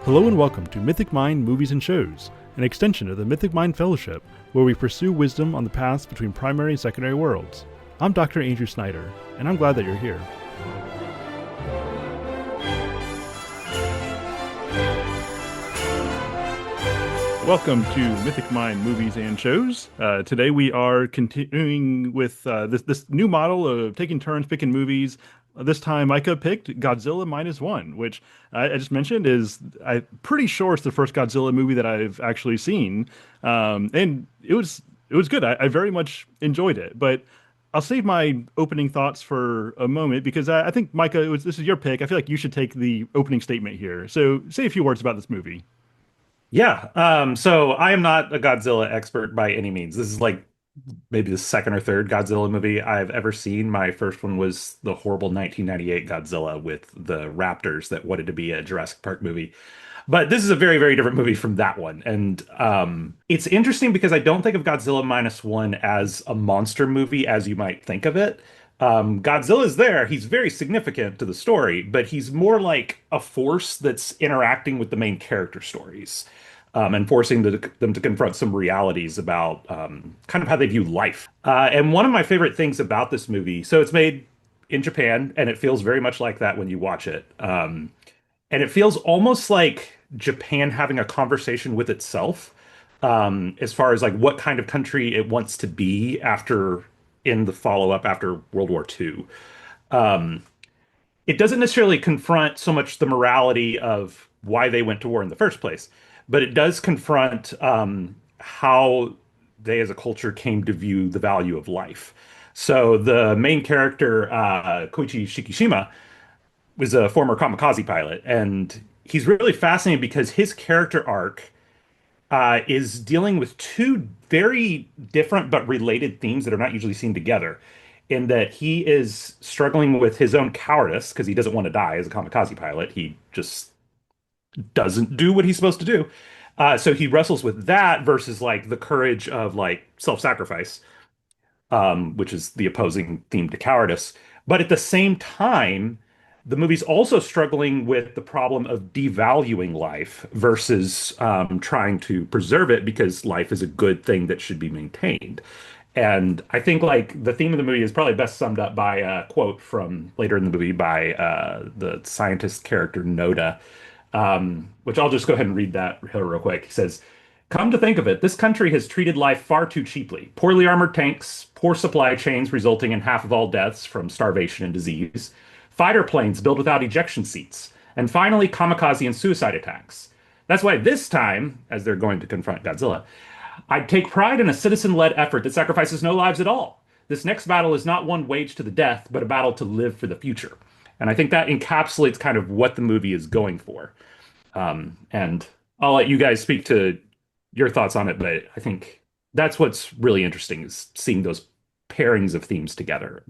Hello and welcome to Mythic Mind Movies and Shows, an extension of the Mythic Mind Fellowship, where we pursue wisdom on the paths between primary and secondary worlds. I'm Dr. Andrew Snyder, and I'm glad that you're here. Welcome to Mythic Mind Movies and Shows. Today we are continuing with this new model of taking turns picking movies. This time Micah picked Godzilla Minus One, which I just mentioned I'm pretty sure it's the first Godzilla movie that I've actually seen. And it was good. I very much enjoyed it. But I'll save my opening thoughts for a moment because I think, Micah, this is your pick. I feel like you should take the opening statement here. So say a few words about this movie. Yeah. So I am not a Godzilla expert by any means. This is like maybe the second or third Godzilla movie I've ever seen. My first one was the horrible 1998 Godzilla with the raptors that wanted to be a Jurassic Park movie. But this is a very, very different movie from that one. And it's interesting because I don't think of Godzilla Minus One as a monster movie as you might think of it. Godzilla is there. He's very significant to the story, but he's more like a force that's interacting with the main character stories, and forcing them to confront some realities about kind of how they view life. And one of my favorite things about this movie, so it's made in Japan, and it feels very much like that when you watch it. And it feels almost like Japan having a conversation with itself, as far as like what kind of country it wants to be after in the follow-up after World War II. It doesn't necessarily confront so much the morality of why they went to war in the first place, but it does confront how they as a culture came to view the value of life. So the main character, Koichi Shikishima, was a former kamikaze pilot, and he's really fascinating because his character arc is dealing with two very different but related themes that are not usually seen together. In that he is struggling with his own cowardice because he doesn't want to die as a kamikaze pilot. He just doesn't do what he's supposed to do. So he wrestles with that versus like the courage of like self-sacrifice, which is the opposing theme to cowardice. But at the same time, the movie's also struggling with the problem of devaluing life versus trying to preserve it because life is a good thing that should be maintained. And I think like the theme of the movie is probably best summed up by a quote from later in the movie by the scientist character Noda, which I'll just go ahead and read that here real quick. He says, "Come to think of it, this country has treated life far too cheaply. Poorly armored tanks, poor supply chains resulting in half of all deaths from starvation and disease, fighter planes built without ejection seats, and finally kamikaze and suicide attacks. That's why this time, as they're going to confront Godzilla, I'd take pride in a citizen-led effort that sacrifices no lives at all. This next battle is not one waged to the death, but a battle to live for the future." And I think that encapsulates kind of what the movie is going for. And I'll let you guys speak to your thoughts on it, but I think that's what's really interesting is seeing those pairings of themes together.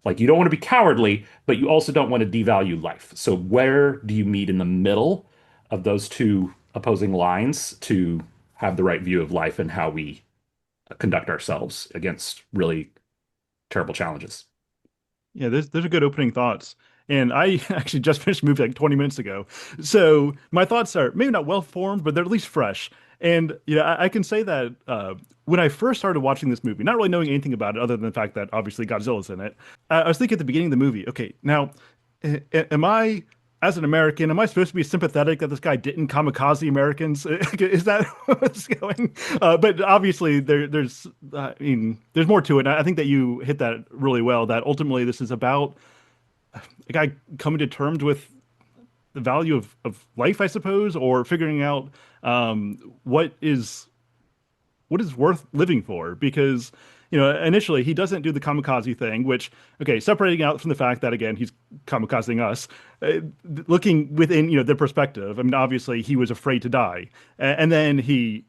Like you don't want to be cowardly, but you also don't want to devalue life. So where do you meet in the middle of those two opposing lines to have the right view of life and how we conduct ourselves against really terrible challenges? Yeah, there's a good opening thoughts. And I actually just finished the movie like 20 minutes ago. So my thoughts are maybe not well formed, but they're at least fresh. And I can say that when I first started watching this movie, not really knowing anything about it other than the fact that obviously Godzilla's in it, I was thinking at the beginning of the movie, okay, now, am I, as an American, am I supposed to be sympathetic that this guy didn't kamikaze Americans? Is that what's going? But obviously, I mean, there's more to it. And I think that you hit that really well. That ultimately, this is about a guy coming to terms with the value of life, I suppose, or figuring out what is worth living for. Because initially he doesn't do the kamikaze thing, which, okay, separating out from the fact that again he's kamikazing us, looking within the perspective. I mean, obviously he was afraid to die, and then he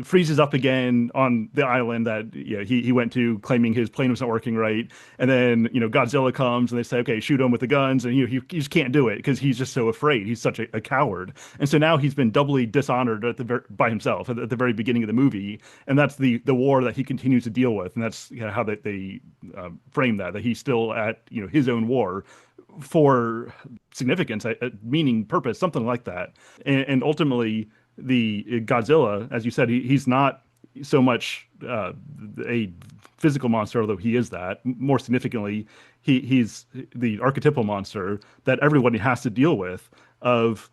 freezes up again on the island that he went to, claiming his plane was not working right, and then Godzilla comes and they say, okay, shoot him with the guns, and he just can't do it because he's just so afraid. He's such a coward, and so now he's been doubly dishonored by himself at the very beginning of the movie, and that's the war that he continues to deal with, and that's how they frame that he's still at his own war for significance, meaning, purpose, something like that. And ultimately, the Godzilla, as you said, he's not so much a physical monster, although he is that. More significantly, he's the archetypal monster that everybody has to deal with. Of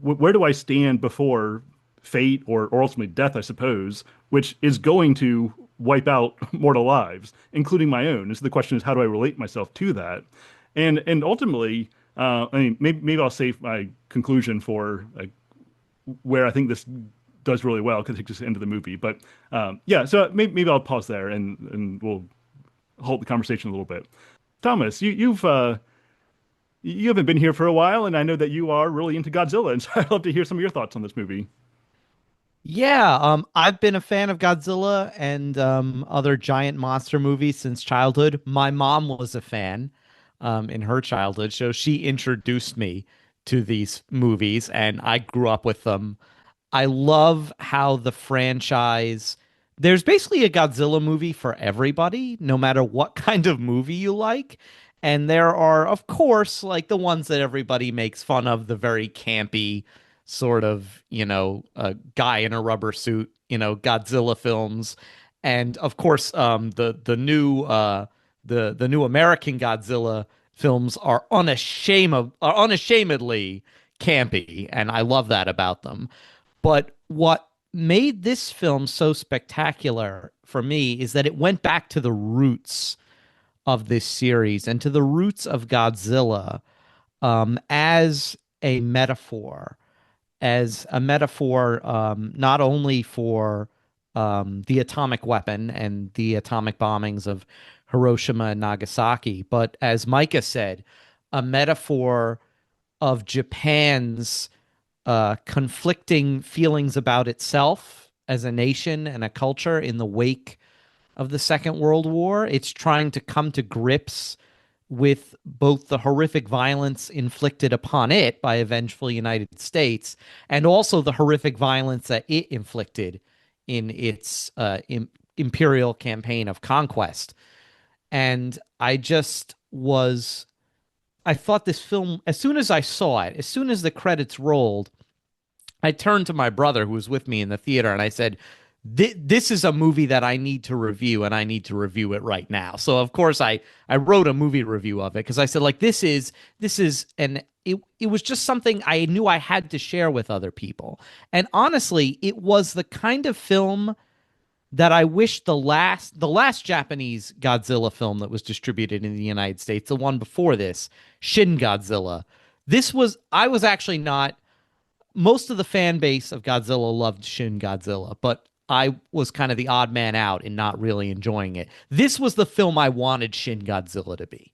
where do I stand before fate or ultimately death, I suppose, which is going to wipe out mortal lives, including my own. And so the question is, how do I relate myself to that? And ultimately, I mean, maybe I'll save my conclusion for where I think this does really well because it's just the end of the movie. But yeah, so maybe I'll pause there and we'll hold the conversation a little bit. Thomas, you haven't been here for a while, and I know that you are really into Godzilla, and so I'd love to hear some of your thoughts on this movie. Yeah, I've been a fan of Godzilla and other giant monster movies since childhood. My mom was a fan in her childhood, so she introduced me to these movies, and I grew up with them. I love how the franchise, there's basically a Godzilla movie for everybody, no matter what kind of movie you like. And there are, of course, like the ones that everybody makes fun of, the very campy sort of, a guy in a rubber suit, Godzilla films. And of course, the new American Godzilla films are unashamedly campy, and I love that about them. But what made this film so spectacular for me is that it went back to the roots of this series and to the roots of Godzilla as a metaphor, not only for the atomic weapon and the atomic bombings of Hiroshima and Nagasaki, but as Micah said, a metaphor of Japan's conflicting feelings about itself as a nation and a culture in the wake of the Second World War. It's trying to come to grips with both the horrific violence inflicted upon it by a vengeful United States and also the horrific violence that it inflicted in its imperial campaign of conquest. And I thought this film, as soon as I saw it, as soon as the credits rolled, I turned to my brother who was with me in the theater and I said, this is a movie that I need to review and I need to review it right now. So of course I wrote a movie review of it because I said like it was just something I knew I had to share with other people. And honestly, it was the kind of film that I wish the last Japanese Godzilla film that was distributed in the United States, the one before this, Shin Godzilla. I was actually not, most of the fan base of Godzilla loved Shin Godzilla, but I was kind of the odd man out in not really enjoying it. This was the film I wanted Shin Godzilla to be.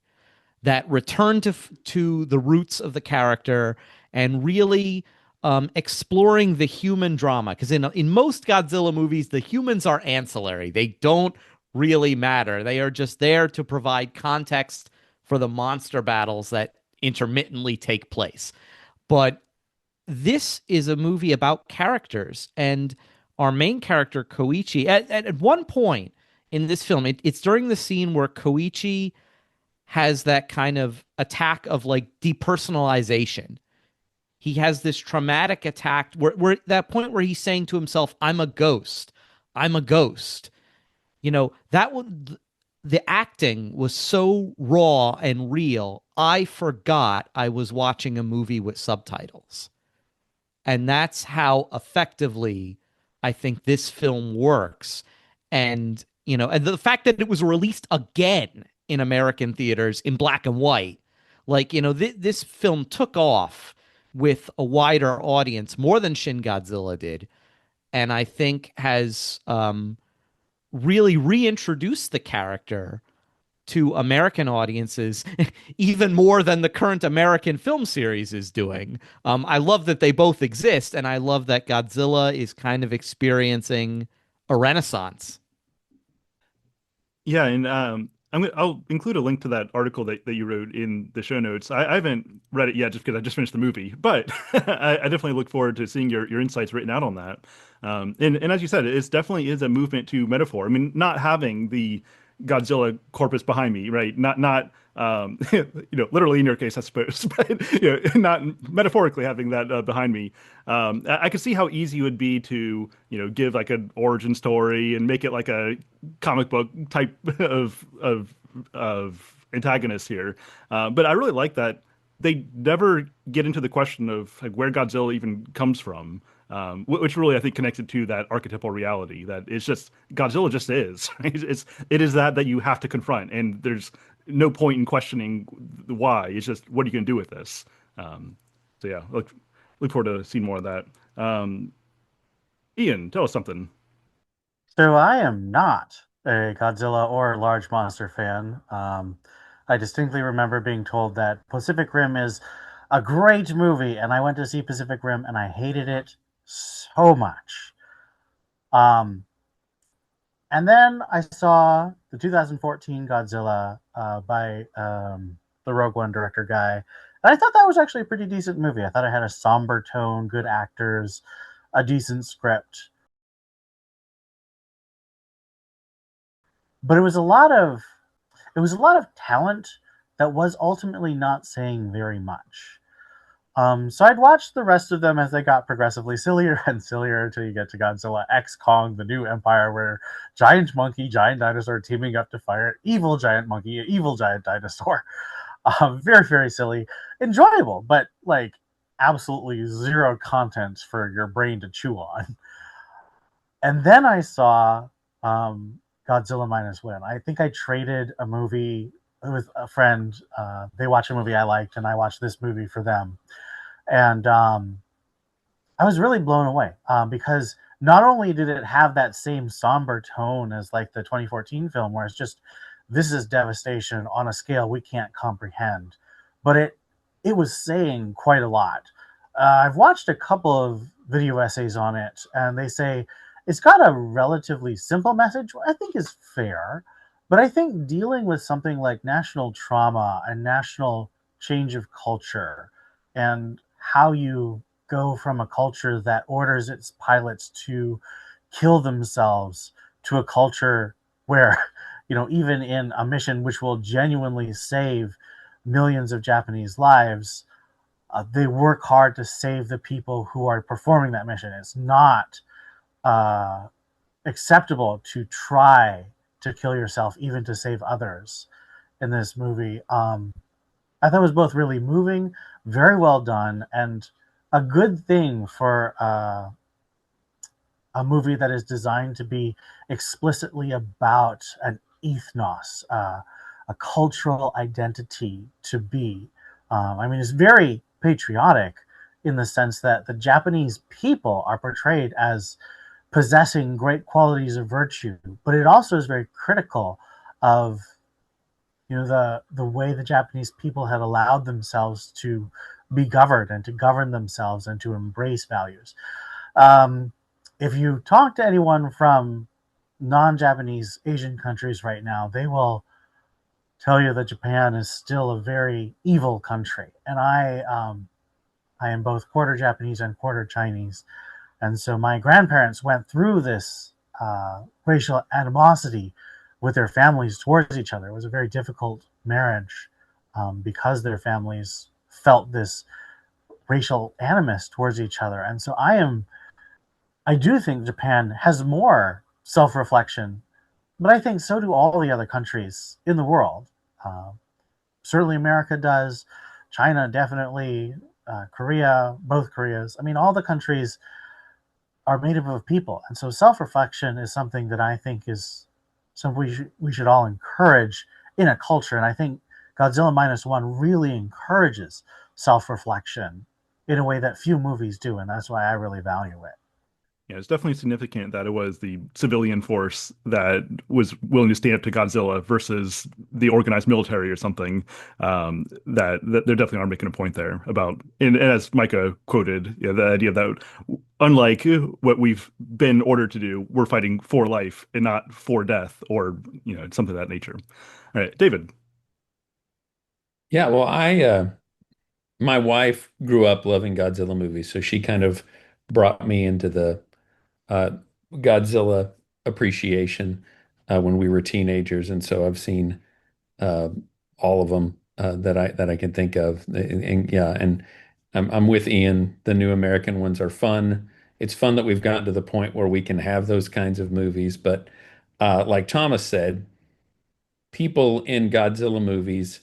That returned to the roots of the character and really exploring the human drama. Because in most Godzilla movies, the humans are ancillary. They don't really matter. They are just there to provide context for the monster battles that intermittently take place. But this is a movie about characters, and our main character, Koichi, at one point in this film, it's during the scene where Koichi has that kind of attack of like depersonalization. He has this traumatic attack where that point where he's saying to himself, I'm a ghost. I'm a ghost. The acting was so raw and real. I forgot I was watching a movie with subtitles. And that's how effectively I think this film works. And the fact that it was released again in American theaters in black and white, this film took off with a wider audience more than Shin Godzilla did. And I think has really reintroduced the character to American audiences even more than the current American film series is doing. I love that they both exist, and I love that Godzilla is kind of experiencing a renaissance. Yeah, and I'll include a link to that article that you wrote in the show notes. I haven't read it yet just because I just finished the movie, but I definitely look forward to seeing your insights written out on that. And as you said, it definitely is a movement to metaphor. I mean, not having the Godzilla corpus behind me, right? Not literally in your case, I suppose, but not metaphorically having that behind me. I could see how easy it would be to give like an origin story and make it like a comic book type of antagonist here. But I really like that they never get into the question of like where Godzilla even comes from, which really I think connected to that archetypal reality that it's just Godzilla just is. Right? It is that you have to confront, and there's no point in questioning why. It's just what are you going to do with this? Um, so yeah, look forward to seeing more of that. Ian, tell us something. So I am not a Godzilla or large monster fan. I distinctly remember being told that Pacific Rim is a great movie, and I went to see Pacific Rim and I hated it so much. Um, and then I saw the 2014 Godzilla by the Rogue One director guy. And I thought that was actually a pretty decent movie. I thought it had a somber tone, good actors, a decent script. But it was a lot of talent that was ultimately not saying very much. So I'd watch the rest of them as they got progressively sillier and sillier until you get to Godzilla X Kong, the New Empire, where giant monkey, giant dinosaur teaming up to fight evil giant monkey, evil giant dinosaur. Very, very silly, enjoyable, but like absolutely zero content for your brain to chew on. And then I saw Godzilla Minus One. I think I traded a movie with a friend. They watched a movie I liked, and I watched this movie for them. And I was really blown away because not only did it have that same somber tone as like the 2014 film, where it's just this is devastation on a scale we can't comprehend, but it was saying quite a lot. I've watched a couple of video essays on it, and they say it's got a relatively simple message, which I think is fair. But I think dealing with something like national trauma and national change of culture and how you go from a culture that orders its pilots to kill themselves to a culture where, even in a mission which will genuinely save millions of Japanese lives, they work hard to save the people who are performing that mission. It's not uh, acceptable to try to kill yourself, even to save others in this movie. I thought it was both really moving, very well done, and a good thing for a movie that is designed to be explicitly about an ethnos, a cultural identity to be. I mean, it's very patriotic in the sense that the Japanese people are portrayed as possessing great qualities of virtue, but it also is very critical of the way the Japanese people have allowed themselves to be governed and to govern themselves and to embrace values. Um, if you talk to anyone from non-Japanese Asian countries right now, they will tell you that Japan is still a very evil country, and I am both quarter Japanese and quarter Chinese, and so my grandparents went through this racial animosity with their families towards each other. It was a very difficult marriage because their families felt this racial animus towards each other. And so I do think Japan has more self-reflection, but I think so do all the other countries in the world. Uh, Certainly America does, China definitely, Korea, both Koreas. I mean, all the countries are made up of people. And so self-reflection is something that I think is something we should all encourage in a culture. And I think Godzilla Minus One really encourages self-reflection in a way that few movies do, and that's why I really value it. Yeah, it's definitely significant that it was the civilian force that was willing to stand up to Godzilla versus the organized military or something. That they definitely are making a point there about, and as Micah quoted, yeah, the idea that unlike what we've been ordered to do, we're fighting for life and not for death or something of that nature. All right, David. Yeah, well, my wife grew up loving Godzilla movies, so she kind of brought me into the uh, Godzilla appreciation. when we were teenagers, and so I've seen uh, all of them that I can think of. Yeah, and I'm with Ian. The new American ones are fun. It's fun that we've gotten to the point where we can have those kinds of movies. But like Thomas said, people in Godzilla movies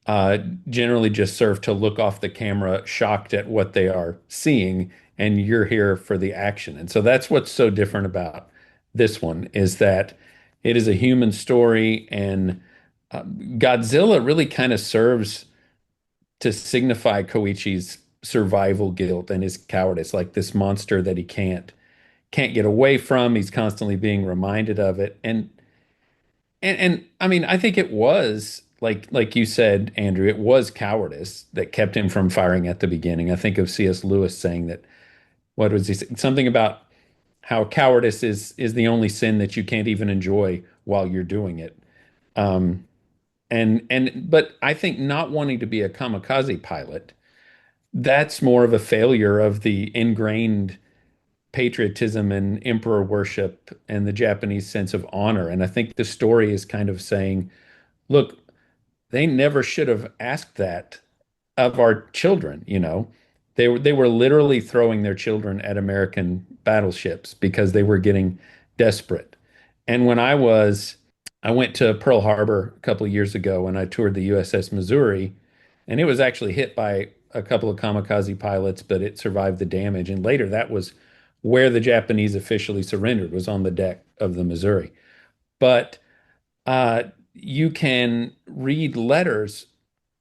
uh, generally just serve to look off the camera, shocked at what they are seeing, and you're here for the action. And so that's what's so different about this one is that it is a human story, and Godzilla really kind of serves to signify Koichi's survival guilt and his cowardice, like this monster that he can't get away from. He's constantly being reminded of it. And I mean, I think it was like you said, Andrew, it was cowardice that kept him from firing at the beginning. I think of C.S. Lewis saying that what was he saying? Something about how cowardice is the only sin that you can't even enjoy while you're doing it. Um, and but I think not wanting to be a kamikaze pilot, that's more of a failure of the ingrained patriotism and emperor worship and the Japanese sense of honor. And I think the story is kind of saying, look, they never should have asked that of our children, you know. They were literally throwing their children at American battleships because they were getting desperate. And I went to Pearl Harbor a couple of years ago and I toured the USS Missouri, and it was actually hit by a couple of kamikaze pilots, but it survived the damage. And later that was where the Japanese officially surrendered, was on the deck of the Missouri. But you can read letters,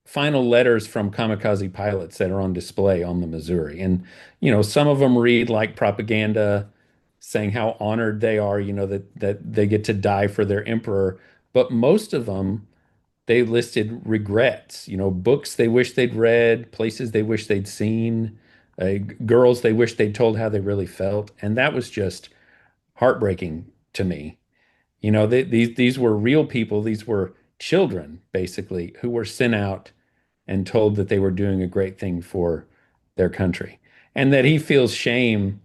final letters from kamikaze pilots that are on display on the Missouri. And, you know, some of them read like propaganda saying how honored they are, you know, that they get to die for their emperor. But most of them, they listed regrets, you know, books they wish they'd read, places they wish they'd seen, girls they wish they'd told how they really felt. And that was just heartbreaking to me. You know, these were real people. These were children, basically, who were sent out and told that they were doing a great thing for their country, and that he feels shame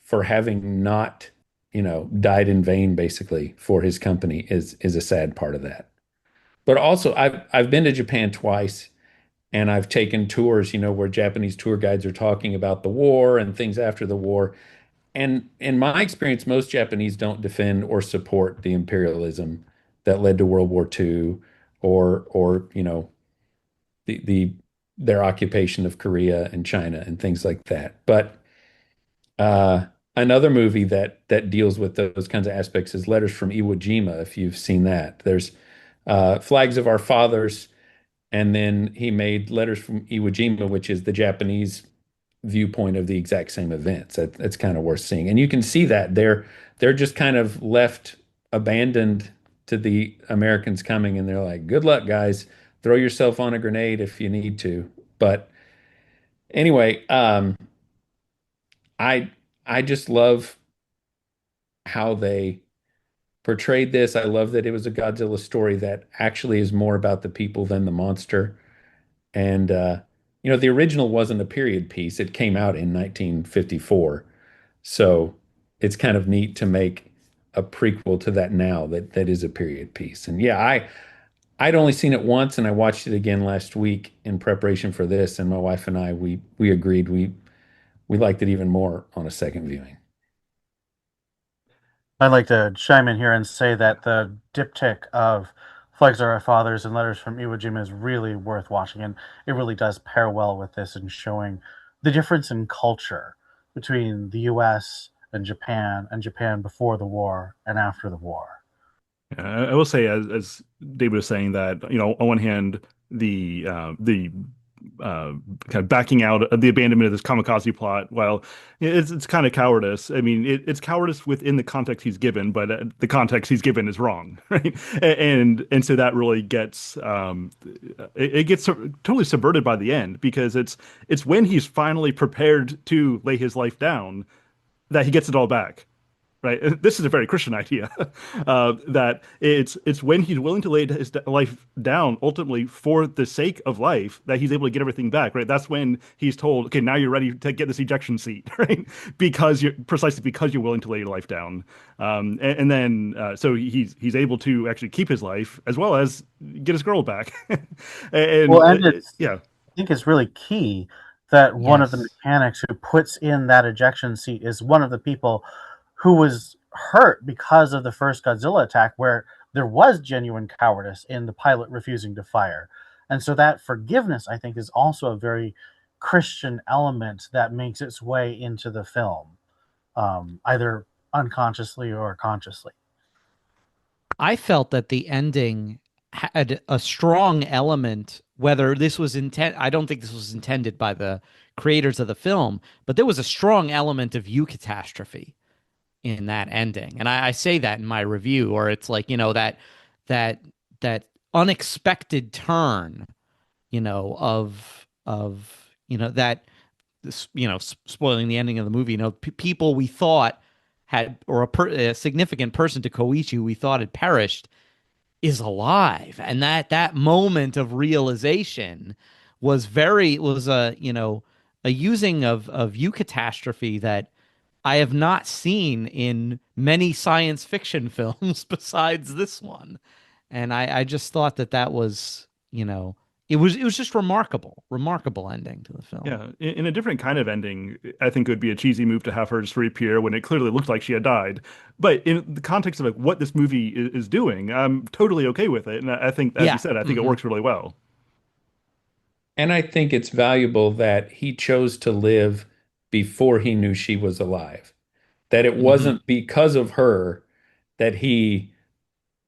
for having not, you know, died in vain, basically, for his company is a sad part of that. But also, I've been to Japan twice, and I've taken tours, you know, where Japanese tour guides are talking about the war and things after the war. And in my experience, most Japanese don't defend or support the imperialism that led to World War II, or you know, the their occupation of Korea and China and things like that. But uh, another movie that deals with those kinds of aspects is Letters from Iwo Jima, if you've seen that. There's Flags of Our Fathers, and then he made Letters from Iwo Jima, which is the Japanese viewpoint of the exact same events. That's kind of worth seeing. And you can see that they're just kind of left abandoned to the Americans coming, and they're like, good luck, guys. Throw yourself on a grenade if you need to. But anyway, I I just love how they portrayed this. I love that it was a Godzilla story that actually is more about the people than the monster. And you know, the original wasn't a period piece. It came out in 1954. So it's kind of neat to make a prequel to that now that is a period piece. And yeah, I'd only seen it once and I watched it again last week in preparation for this, and my wife and I we agreed we liked it even more on a second viewing. I'd like to chime in here and say that the diptych of Flags of Our Fathers and Letters from Iwo Jima is really worth watching, and it really does pair well with this in showing the difference in culture between the U.S. and Japan before the war and after the war. I will say, as David was saying, that on one hand, the kind of backing out of the abandonment of this kamikaze plot, while it's kind of cowardice. I mean, it's cowardice within the context he's given, but the context he's given is wrong, right? And so that really gets it gets totally subverted by the end, because it's when he's finally prepared to lay his life down that he gets it all back. right? This is a very Christian idea, that it's when he's willing to lay his life down, ultimately for the sake of life, that he's able to get everything back, right? That's when he's told, okay, now you're ready to get this ejection seat, right? Because you're precisely because you're willing to lay your life down, and then so he's able to actually keep his life as well as get his girl back, and Well, and it's yeah, I think it's really key that one of the Yes. mechanics who puts in that ejection seat is one of the people who was hurt because of the first Godzilla attack, where there was genuine cowardice in the pilot refusing to fire. And so that forgiveness, I think, is also a very Christian element that makes its way into the film, either unconsciously or consciously. I felt that the ending had a strong element, whether this was intent, I don't think this was intended by the creators of the film, but there was a strong element of eucatastrophe in that ending. And I say that in my review, or it's like, that that unexpected turn, that spoiling the ending of the movie, people we thought had, or a significant person to Koichi who we thought had perished is alive, and that moment of realization was a using of eucatastrophe that I have not seen in many science fiction films besides this one. And I just thought that was, it was just remarkable ending to the film. yeah. In a different kind of ending, I think it would be a cheesy move to have her just reappear when it clearly looked like she had died. But in the context of like what this movie is doing, I'm totally okay with it, and I think, as you Yeah. said, I think it Hmm. works really well. And I think it's valuable that he chose to live before he knew she was alive. That it Hmm. wasn't because of her that he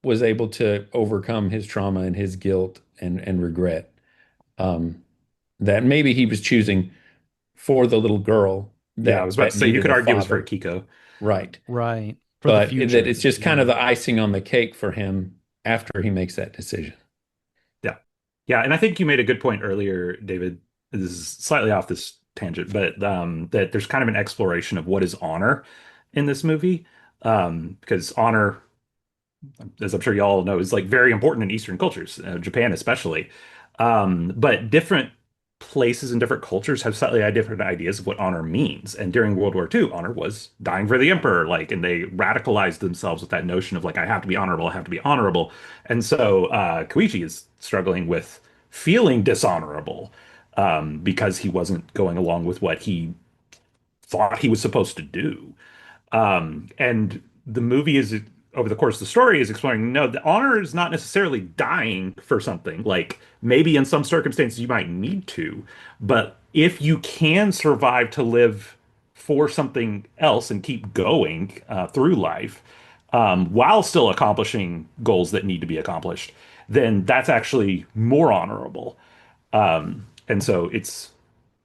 was able to overcome his trauma and his guilt and regret. Um, that maybe he was choosing for the little girl Yeah, I was about to that say you needed could a argue it was for father. Kiko. Right. Right. For the But that future. it's just kind Yeah. of the icing on the cake for him after he makes that decision. Yeah. Yeah, and I think you made a good point earlier, David. This is slightly off this tangent, but that there's kind of an exploration of what is honor in this movie. Because honor, as I'm sure you all know, is like very important in Eastern cultures, Japan especially. But different places and different cultures have slightly different ideas of what honor means. And during World War II, honor was dying for the emperor, like, and they radicalized themselves with that notion of like, I have to be honorable, I have to be honorable. And so Koichi is struggling with feeling dishonorable because he wasn't going along with what he thought he was supposed to do. And the movie is over the course of the story is exploring no, the honor is not necessarily dying for something. Like maybe in some circumstances you might need to, but if you can survive to live for something else and keep going through life while still accomplishing goals that need to be accomplished, then that's actually more honorable. And so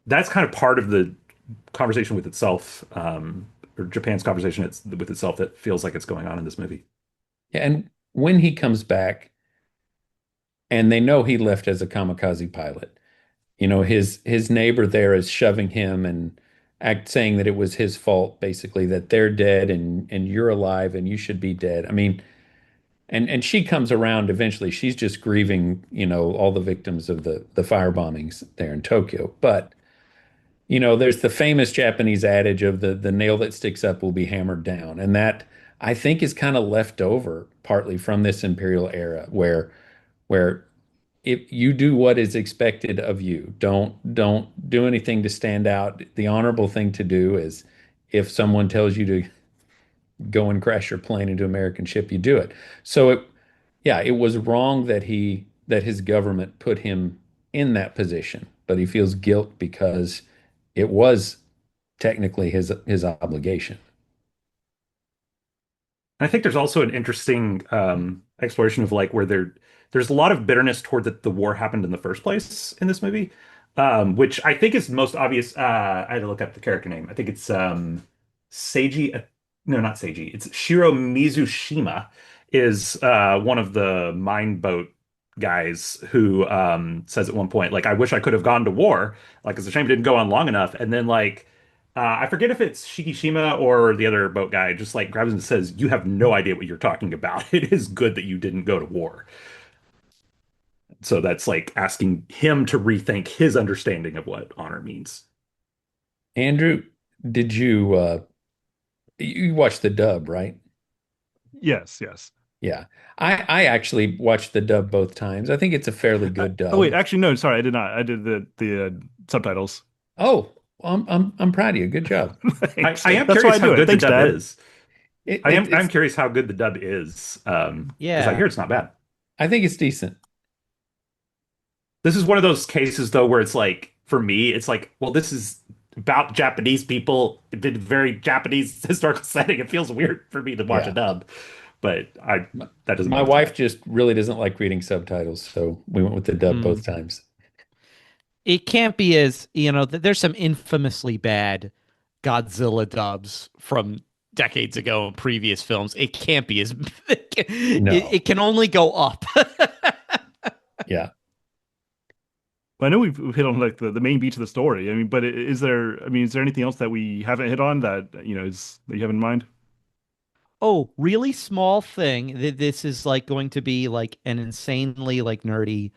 that's kind of part of the conversation with itself, or Japan's conversation with itself that feels like it's going on in this movie. Yeah, and when he comes back and they know he left as a kamikaze pilot, his neighbor there is shoving him and saying that it was his fault, basically, that they're dead and you're alive and you should be dead. I mean, and she comes around eventually. She's just grieving, all the victims of the fire bombings there in Tokyo. But there's the famous Japanese adage of the nail that sticks up will be hammered down. And that I think is kind of left over partly from this imperial era where if you do what is expected of you, don't do anything to stand out. The honorable thing to do is if someone tells you to go and crash your plane into American ship, you do it. So yeah, it was wrong that his government put him in that position, but he feels guilt because it was technically his obligation. I think there's also an interesting exploration of like where there's a lot of bitterness toward that the war happened in the first place in this movie, which I think is most obvious. I had to look up the character name. I think it's Seiji. No, not Seiji. It's Shiro Mizushima is one of the mine boat guys who says at one point like, "I wish I could have gone to war. Like it's a shame it didn't go on long enough." And then like I forget if it's Shikishima or the other boat guy, just like grabs and says, "You have no idea what you're talking about. It is good that you didn't go to war." So that's like asking him to rethink his understanding of what honor means. Andrew, did you watched the dub, right? Yes, yes. Yeah. I actually watched the dub both times. I think it's a fairly good Oh wait, dub. actually no, sorry, I did not. I did the subtitles. Oh, well, I'm proud of you. Good job. I Thanks. am That's why curious I how do it. good the Thanks, dub Dad. is. I'm It's curious how good the dub is, because I Yeah. hear it's not bad. I think it's decent. This is one of those cases though where it's like for me, it's like, well, this is about Japanese people in a very Japanese historical setting. It feels weird for me to watch a Yeah. dub, but I My, that doesn't my mean it's wife bad. just really doesn't like reading subtitles, so we went with the dub both Mm. times. It can't be as, there's some infamously bad Godzilla dubs from decades ago in previous films. It can't be as No. it can only go up. Yeah. But I know we've hit on like the main beats of the story. I mean, but is there? I mean, is there anything else that we haven't hit on that is that you have in mind? Oh, really small thing. This is like going to be like an insanely like nerdy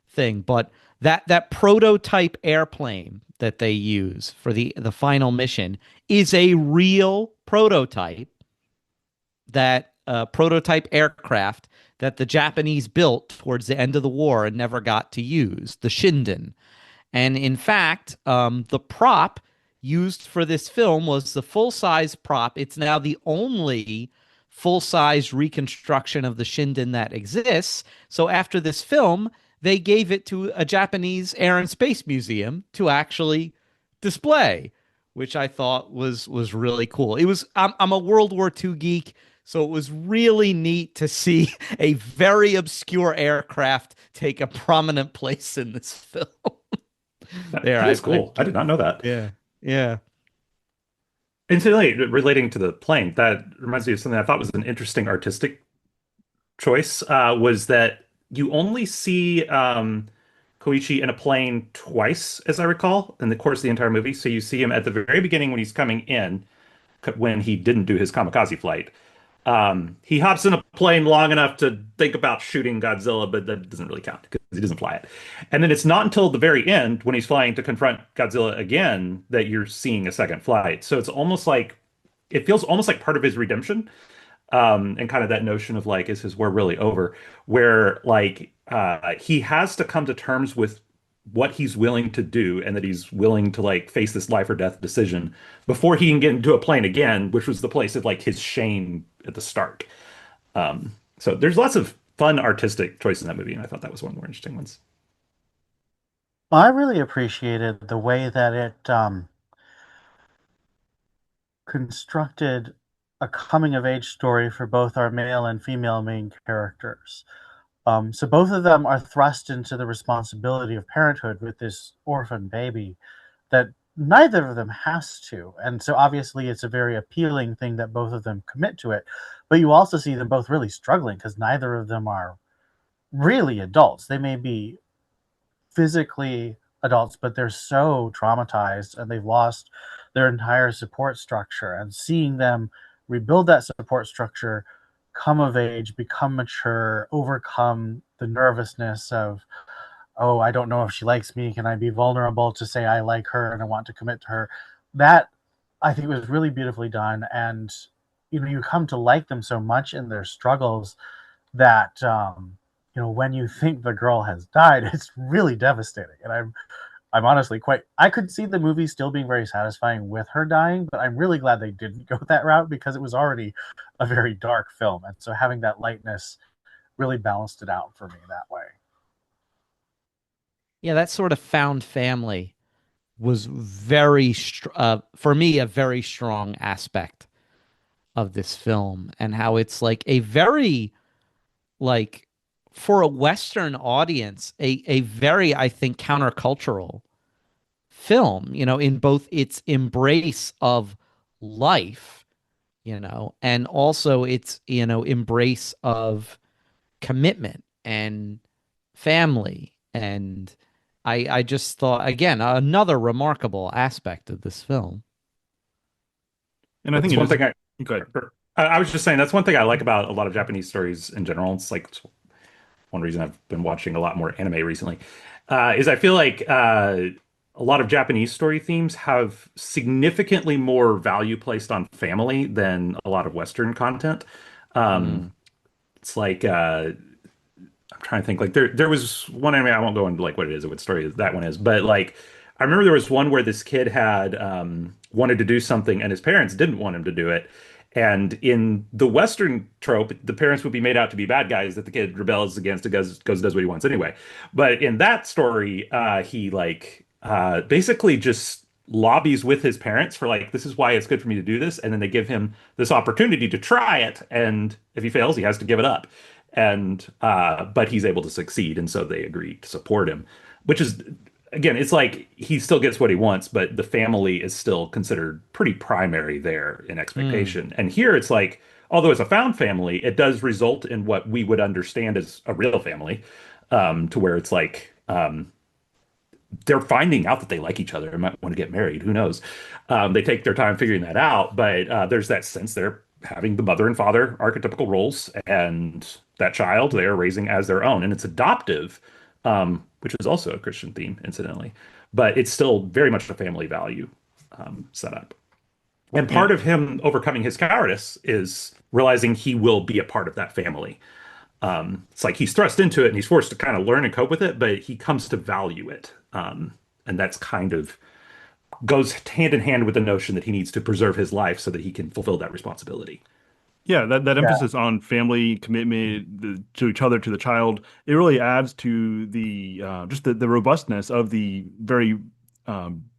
thing, but that prototype airplane that they use for the final mission is a real prototype, that prototype aircraft that the Japanese built towards the end of the war and never got to use, the Shinden. And in fact, the prop used for this film was the full size prop. It's now the only full size reconstruction of the Shinden that exists. So after this film, they gave it to a Japanese Air and Space Museum to actually display, which I thought was really cool. I'm a World War II geek, so it was really neat to see a very obscure aircraft take a prominent place in this film. There, That is I cool. I did not know that. yeah, yeah. And so, like, relating to the plane, that reminds me of something I thought was an interesting artistic choice. Was that you only see Koichi in a plane twice, as I recall, in the course of the entire movie. So you see him at the very beginning when he's coming in, when he didn't do his kamikaze flight. He hops in a plane long enough to think about shooting Godzilla, but that doesn't really count because he doesn't fly it. And then it's not until the very end when he's flying to confront Godzilla again that you're seeing a second flight. So it's almost like it feels almost like part of his redemption, and kind of that notion of like, is his war really over? Where like he has to come to terms with what he's willing to do and that he's willing to like face this life or death decision before he can get into a plane again, which was the place of like his shame at the start. So there's lots of fun artistic choices in that movie, and I thought that was one of the more interesting ones. I really appreciated the way that it constructed a coming of age story for both our male and female main characters. So both of them are thrust into the responsibility of parenthood with this orphan baby that neither of them has to. And so obviously it's a very appealing thing that both of them commit to it. But you also see them both really struggling because neither of them are really adults. They may be physically adults, but they're so traumatized and they've lost their entire support structure. And seeing them rebuild that support structure, come of age, become mature, overcome the nervousness of, oh, I don't know if she likes me. Can I be vulnerable to say I like her and I want to commit to her? That I think was really beautifully done. And you come to like them so much in their struggles that when you think the girl has died, it's really devastating. And I'm honestly quite I could see the movie still being very satisfying with her dying, but I'm really glad they didn't go that route because it was already a very dark film. And so having that lightness really balanced it out for me that way. Yeah, that sort of found family was very for me a very strong aspect of this film, and how it's like a very like for a Western audience, a very, I think, countercultural film, in both its embrace of life, and also its, embrace of commitment and family. And I just thought, again, another remarkable aspect of this film. And I think That's it one is. thing Go ahead. I was just saying that's one thing I like about a lot of Japanese stories in general. It's like one reason I've been watching a lot more anime recently, is I feel like a lot of Japanese story themes have significantly more value placed on family than a lot of Western content. Um, Mm. it's like I'm trying to think. Like there was one anime. I won't go into like what it is or what story that one is, but like I remember there was one where this kid had wanted to do something and his parents didn't want him to do it. And in the Western trope, the parents would be made out to be bad guys that the kid rebels against and goes does what he wants anyway. But in that story, he like basically just lobbies with his parents for like, this is why it's good for me to do this, and then they give him this opportunity to try it, and if he fails, he has to give it up. And but he's able to succeed, and so they agree to support him, which is again, it's like he still gets what he wants, but the family is still considered pretty primary there in Mm. expectation. And here it's like, although it's a found family, it does result in what we would understand as a real family, to where it's like they're finding out that they like each other and might want to get married. Who knows? They take their time figuring that out, but there's that sense they're having the mother and father archetypical roles, and that child they are raising as their own, and it's adoptive, which is also a Christian theme, incidentally, but it's still very much a family value setup. And Yeah. part of him overcoming his cowardice is realizing he will be a part of that family. It's like he's thrust into it and he's forced to kind of learn and cope with it, but he comes to value it. And that's kind of goes hand in hand with the notion that he needs to preserve his life so that he can fulfill that responsibility. Yeah, that Yeah. emphasis on family commitment to each other, to the child, it really adds to the just the robustness of the very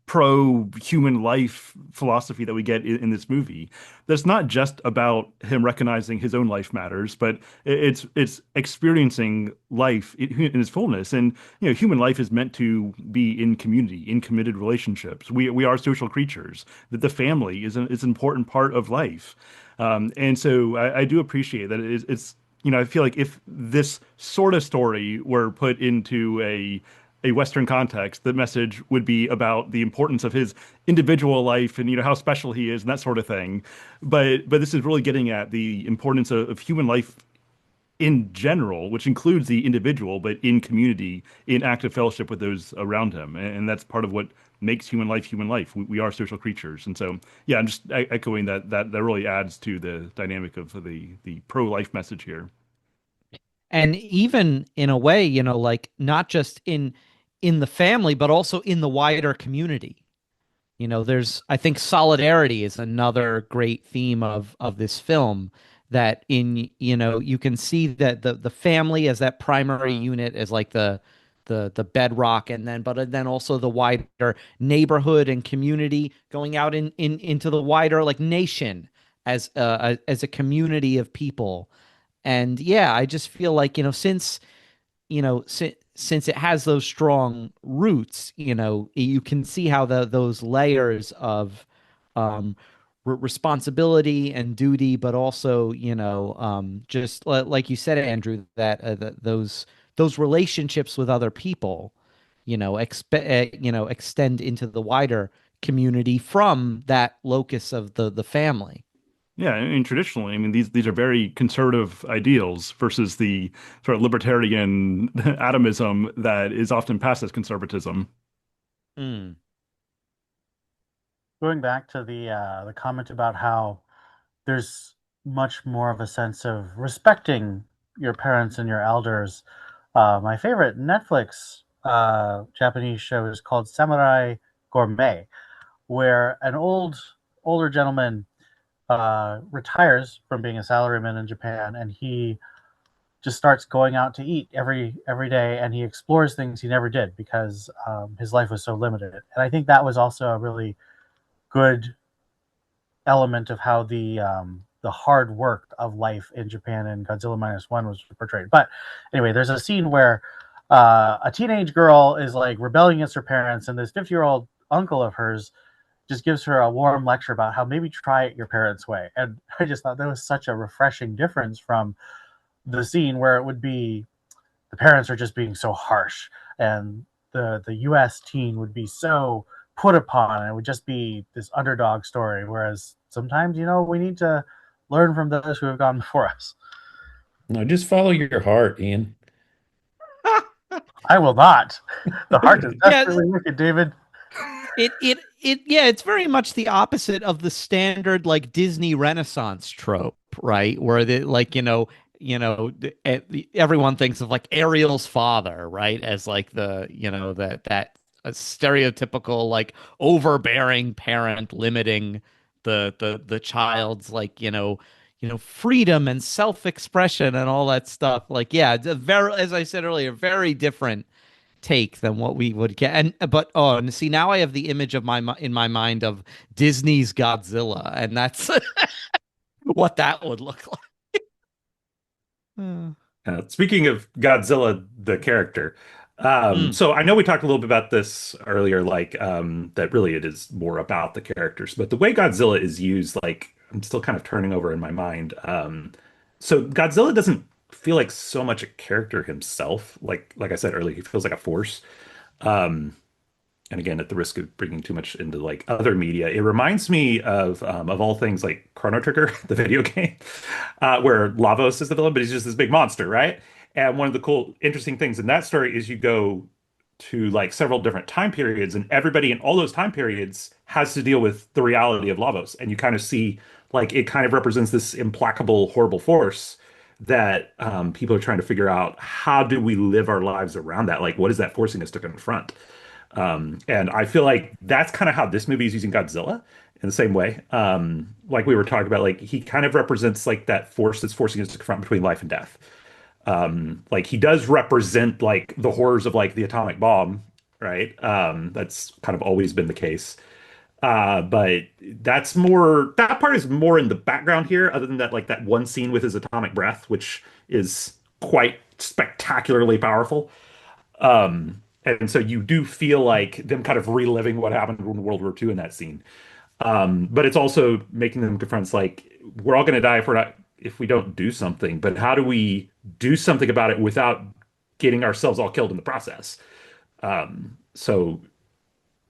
pro-human life philosophy that we get in this movie. That's not just about him recognizing his own life matters, but it's experiencing life in its fullness. And human life is meant to be in community, in committed relationships. We are social creatures. That the family is an important part of life. And so I do appreciate that I feel like if this sort of story were put into a Western context, the message would be about the importance of his individual life and how special he is and that sort of thing. But this is really getting at the importance of human life in general, which includes the individual, but in community, in active fellowship with those around him. And that's part of what makes human life human life. We are social creatures. And so, yeah, I'm just echoing that really adds to the dynamic of the pro-life message here. And even in a way, like not just in the family, but also in the wider community. There's I think solidarity is another great theme of this film, that you can see that the family as that primary unit as like the bedrock, and then also the wider neighborhood and community going out into the wider like nation as a community of people. And yeah, I just feel like, since it has those strong roots, you can see how those layers of um, responsibility and duty, but also, just like you said, Andrew, that those relationships with other people, extend into the wider community from that locus of the family. Yeah, I mean, traditionally, I mean, these are very conservative ideals versus the sort of libertarian atomism that is often passed as conservatism. Mm. Going back to the comment about how there's much more of a sense of respecting your parents and your elders. My favorite Netflix Japanese show is called Samurai Gourmet, where an older gentleman retires from being a salaryman in Japan, and he just starts going out to eat every day, and he explores things he never did because his life was so limited. And I think that was also a really good element of how the hard work of life in Japan in Godzilla Minus One was portrayed. But anyway, there's a scene where a teenage girl is like rebelling against her parents, and this 50-year-old uncle of hers just gives her a warm lecture about how maybe try it your parents' way. And I just thought that was such a refreshing difference from the scene where it would be the parents are just being so harsh, and the U.S. teen would be so put upon, and it would just be this underdog story. Whereas sometimes, we need to learn from those who have gone before us. No, just follow your heart, Ian. I will not. The heart is Yeah, desperately wicked, David. yeah, it's very much the opposite of the standard like Disney Renaissance trope, right? Where the like, everyone thinks of like Ariel's father, right? As like the, that a stereotypical like overbearing parent limiting the child's like, freedom and self-expression and all that stuff. Like, yeah, it's a very, as I said earlier, very different take than what we would get. And see, now I have the image of in my mind of Disney's Godzilla, and that's what that would look like. Speaking of Godzilla, the character, Mm. so I know we talked a little bit about this earlier, like that really it is more about the characters, but the way Godzilla is used, like I'm still kind of turning over in my mind. So Godzilla doesn't feel like so much a character himself. Like I said earlier, he feels like a force. Um, and again, at the risk of bringing too much into like other media, it reminds me of all things like Chrono Trigger, the video game, where Lavos is the villain, but he's just this big monster, right? And one of the cool, interesting things in that story is you go to like several different time periods, and everybody in all those time periods has to deal with the reality of Lavos, and you kind of see like it kind of represents this implacable, horrible force that people are trying to figure out how do we live our lives around that? Like, what is that forcing us to confront? And I feel like that's kind of how this movie is using Godzilla in the same way. Like we were talking about, like he kind of represents like that force that's forcing us to confront between life and death. Like he does represent like the horrors of like the atomic bomb, right? That's kind of always been the case. But that part is more in the background here, other than that, like that one scene with his atomic breath, which is quite spectacularly powerful. And so you do feel like them kind of reliving what happened in World War II in that scene. But it's also making them confront like we're all going to die if we don't do something. But how do we do something about it without getting ourselves all killed in the process? So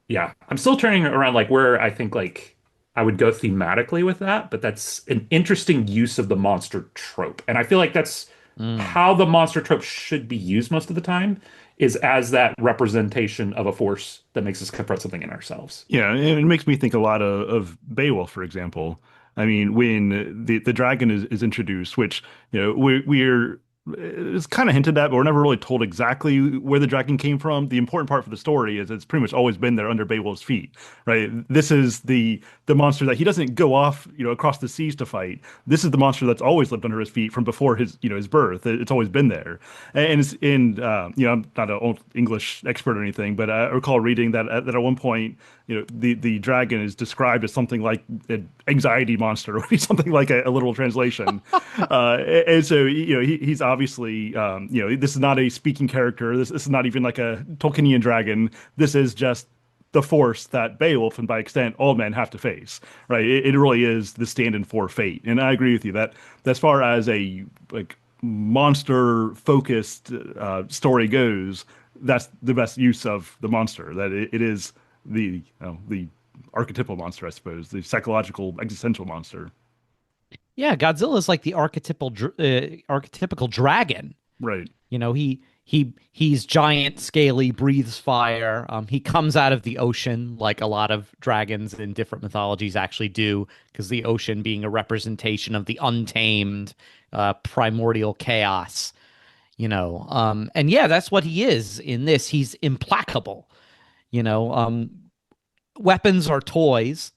yeah, I'm still turning around like where I think like I would go thematically with that, but that's an interesting use of the monster trope. And I feel like that's Mm. how the monster trope should be used most of the time is as that representation of a force that makes us confront something in ourselves. Yeah, and it makes me think a lot of Beowulf, for example. I mean, when the dragon is introduced, which we're it's kind of hinted at, but we're never really told exactly where the dragon came from. The important part for the story is it's pretty much always been there under Beowulf's feet, right? This is the monster that he doesn't go off, across the seas to fight. This is the monster that's always lived under his feet from before his birth. It's always been there, and I'm not an old English expert or anything, but I recall reading that at one point, the dragon is described as something like an anxiety monster, or something like a literal translation. And so he's obviously this is not a speaking character. This is not even like a Tolkienian dragon. This is just the force that Beowulf and by extent all men have to face, right? It really is the stand-in for fate. And I agree with you that as far as a like monster focused story goes, that's the best use of the monster. That it is the archetypal monster, I suppose, the psychological existential monster. Yeah, Godzilla is like the archetypical dragon. Right. He's giant, scaly, breathes fire. He comes out of the ocean like a lot of dragons in different mythologies actually do, because the ocean being a representation of the untamed, primordial chaos. And yeah, that's what he is in this. He's implacable. You know, weapons are toys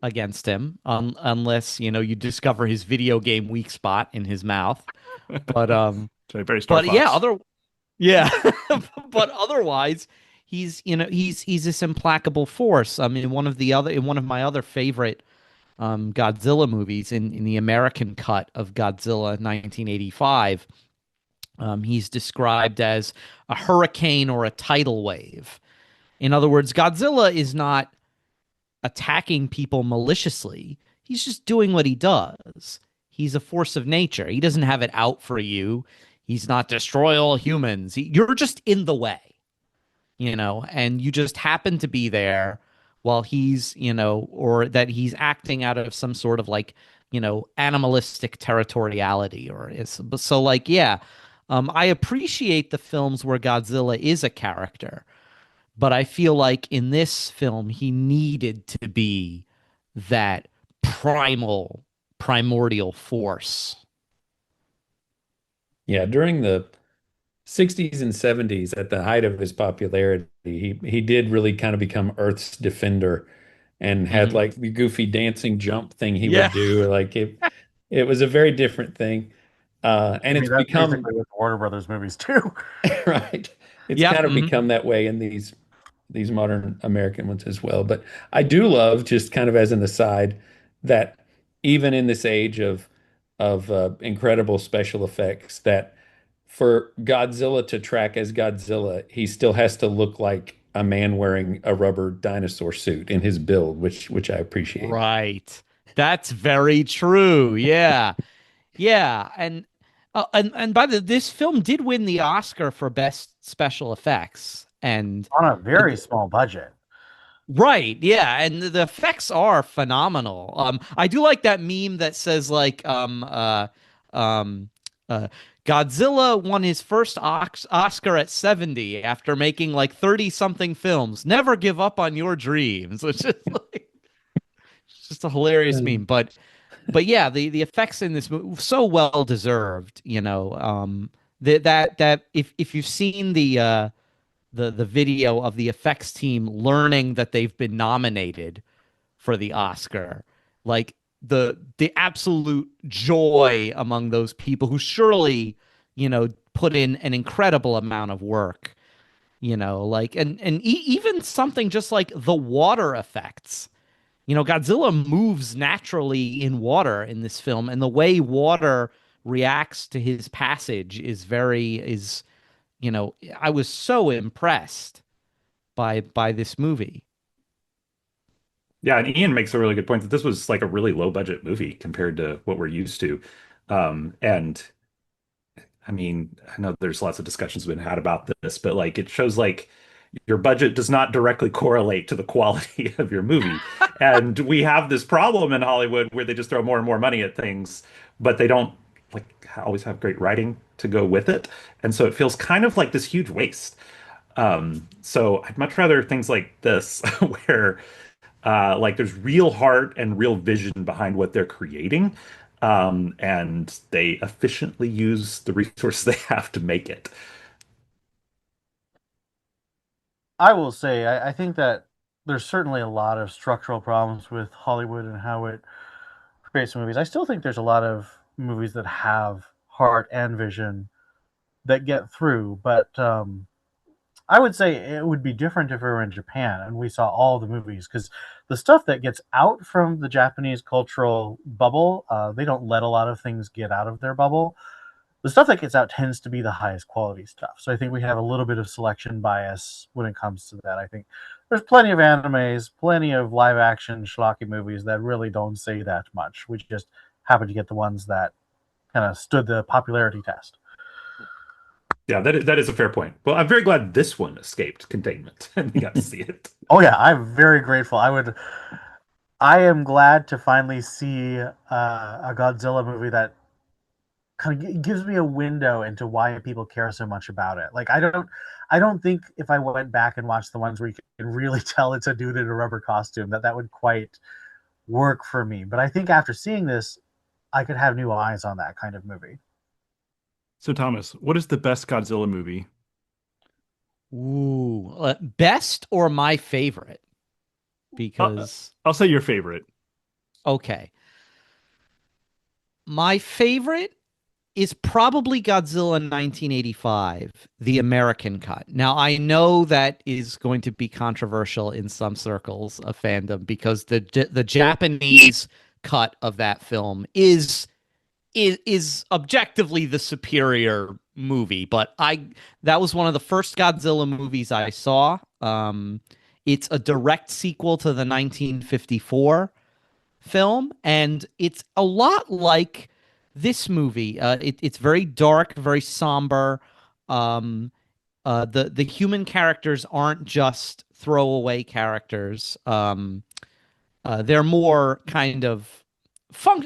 against him, unless you discover his video game weak spot in his mouth. But So very Star yeah, Fox. yeah, but otherwise, he's this implacable force. I mean, in one of my other favorite Godzilla movies, in the American cut of Godzilla 1985, he's described as a hurricane or a tidal wave. In other words, Godzilla is not attacking people maliciously. He's just doing what he does. He's a force of nature. He doesn't have it out for you. He's not destroy all humans. You're just in the way, and you just happen to be there while he's, or that he's acting out of some sort of like, animalistic territoriality or is so like, yeah. I appreciate the films where Godzilla is a character, but I feel like in this film he needed to be that primordial force. Yeah, during the 60s and 70s, at the height of his popularity, he did really kind of become Earth's defender and had Mhm. like the goofy dancing jump thing he Yeah. would do. Like it was a very different thing. I And it's mean, that's become basically what the Warner Brothers movies too. right. It's Yep. kind of Mhm. become that way in these modern American ones as well. But I do love, just kind of as an aside, that even in this age of incredible special effects, that for Godzilla to track as Godzilla, he still has to look like a man wearing a rubber dinosaur suit in his build, which I appreciate. Right. That's very true. Yeah. Yeah. And by the this film did win the Oscar for best special effects. And On a very small budget. right, yeah, and the effects are phenomenal. I do like that meme that says like um uh Godzilla won his first Oscar at 70 after making like 30 something films. Never give up on your dreams. Which is like it's just a hilarious meme. But yeah, the effects in this movie so well deserved, that if you've seen the video of the effects team learning that they've been nominated for the Oscar, like the absolute joy among those people who surely, put in an incredible amount of work, like even something just like the water effects. Godzilla moves naturally in water in this film, and the way water reacts to his passage I was so impressed by this movie. Yeah, and Ian makes a really good point that this was like a really low budget movie compared to what we're used to. And I mean, I know there's lots of discussions been had about this, but like it shows like your budget does not directly correlate to the quality of your movie. And we have this problem in Hollywood where they just throw more and more money at things, but they don't like always have great writing to go with it. And so it feels kind of like this huge waste. So I'd much rather things like this where like there's real heart and real vision behind what they're creating. And they efficiently use the resources they have to make it. I will say, I think that there's certainly a lot of structural problems with Hollywood and how it creates movies. I still think there's a lot of movies that have heart and vision that get through, but I would say it would be different if we were in Japan and we saw all the movies, because the stuff that gets out from the Japanese cultural bubble, they don't let a lot of things get out of their bubble. The stuff that gets out tends to be the highest quality stuff. So I think we have a little bit of selection bias when it comes to that. I think there's plenty of animes, plenty of live action schlocky movies that really don't say that much. We just happen to get the ones that kind of stood the popularity test. Yeah, that is a fair point. Well, I'm very glad this one escaped containment and we got to see it. Oh yeah, I'm very grateful. I am glad to finally see a Godzilla movie that kind of gives me a window into why people care so much about it. Like I don't think if I went back and watched the ones where you can really tell it's a dude in a rubber costume that would quite work for me. But I think after seeing this, I could have new eyes on that kind of movie. So Thomas, what is the best Godzilla movie? Ooh, best or my favorite? I'll, Because I'll say your favorite. okay, my favorite is probably Godzilla 1985, the American cut. Now, I know that is going to be controversial in some circles of fandom because the Japanese cut of that film is objectively the superior movie, but I that was one of the first Godzilla movies I saw. It's a direct sequel to the 1954 film, and it's a lot like this movie. It's very dark, very somber. The human characters aren't just throwaway characters. They're more kind of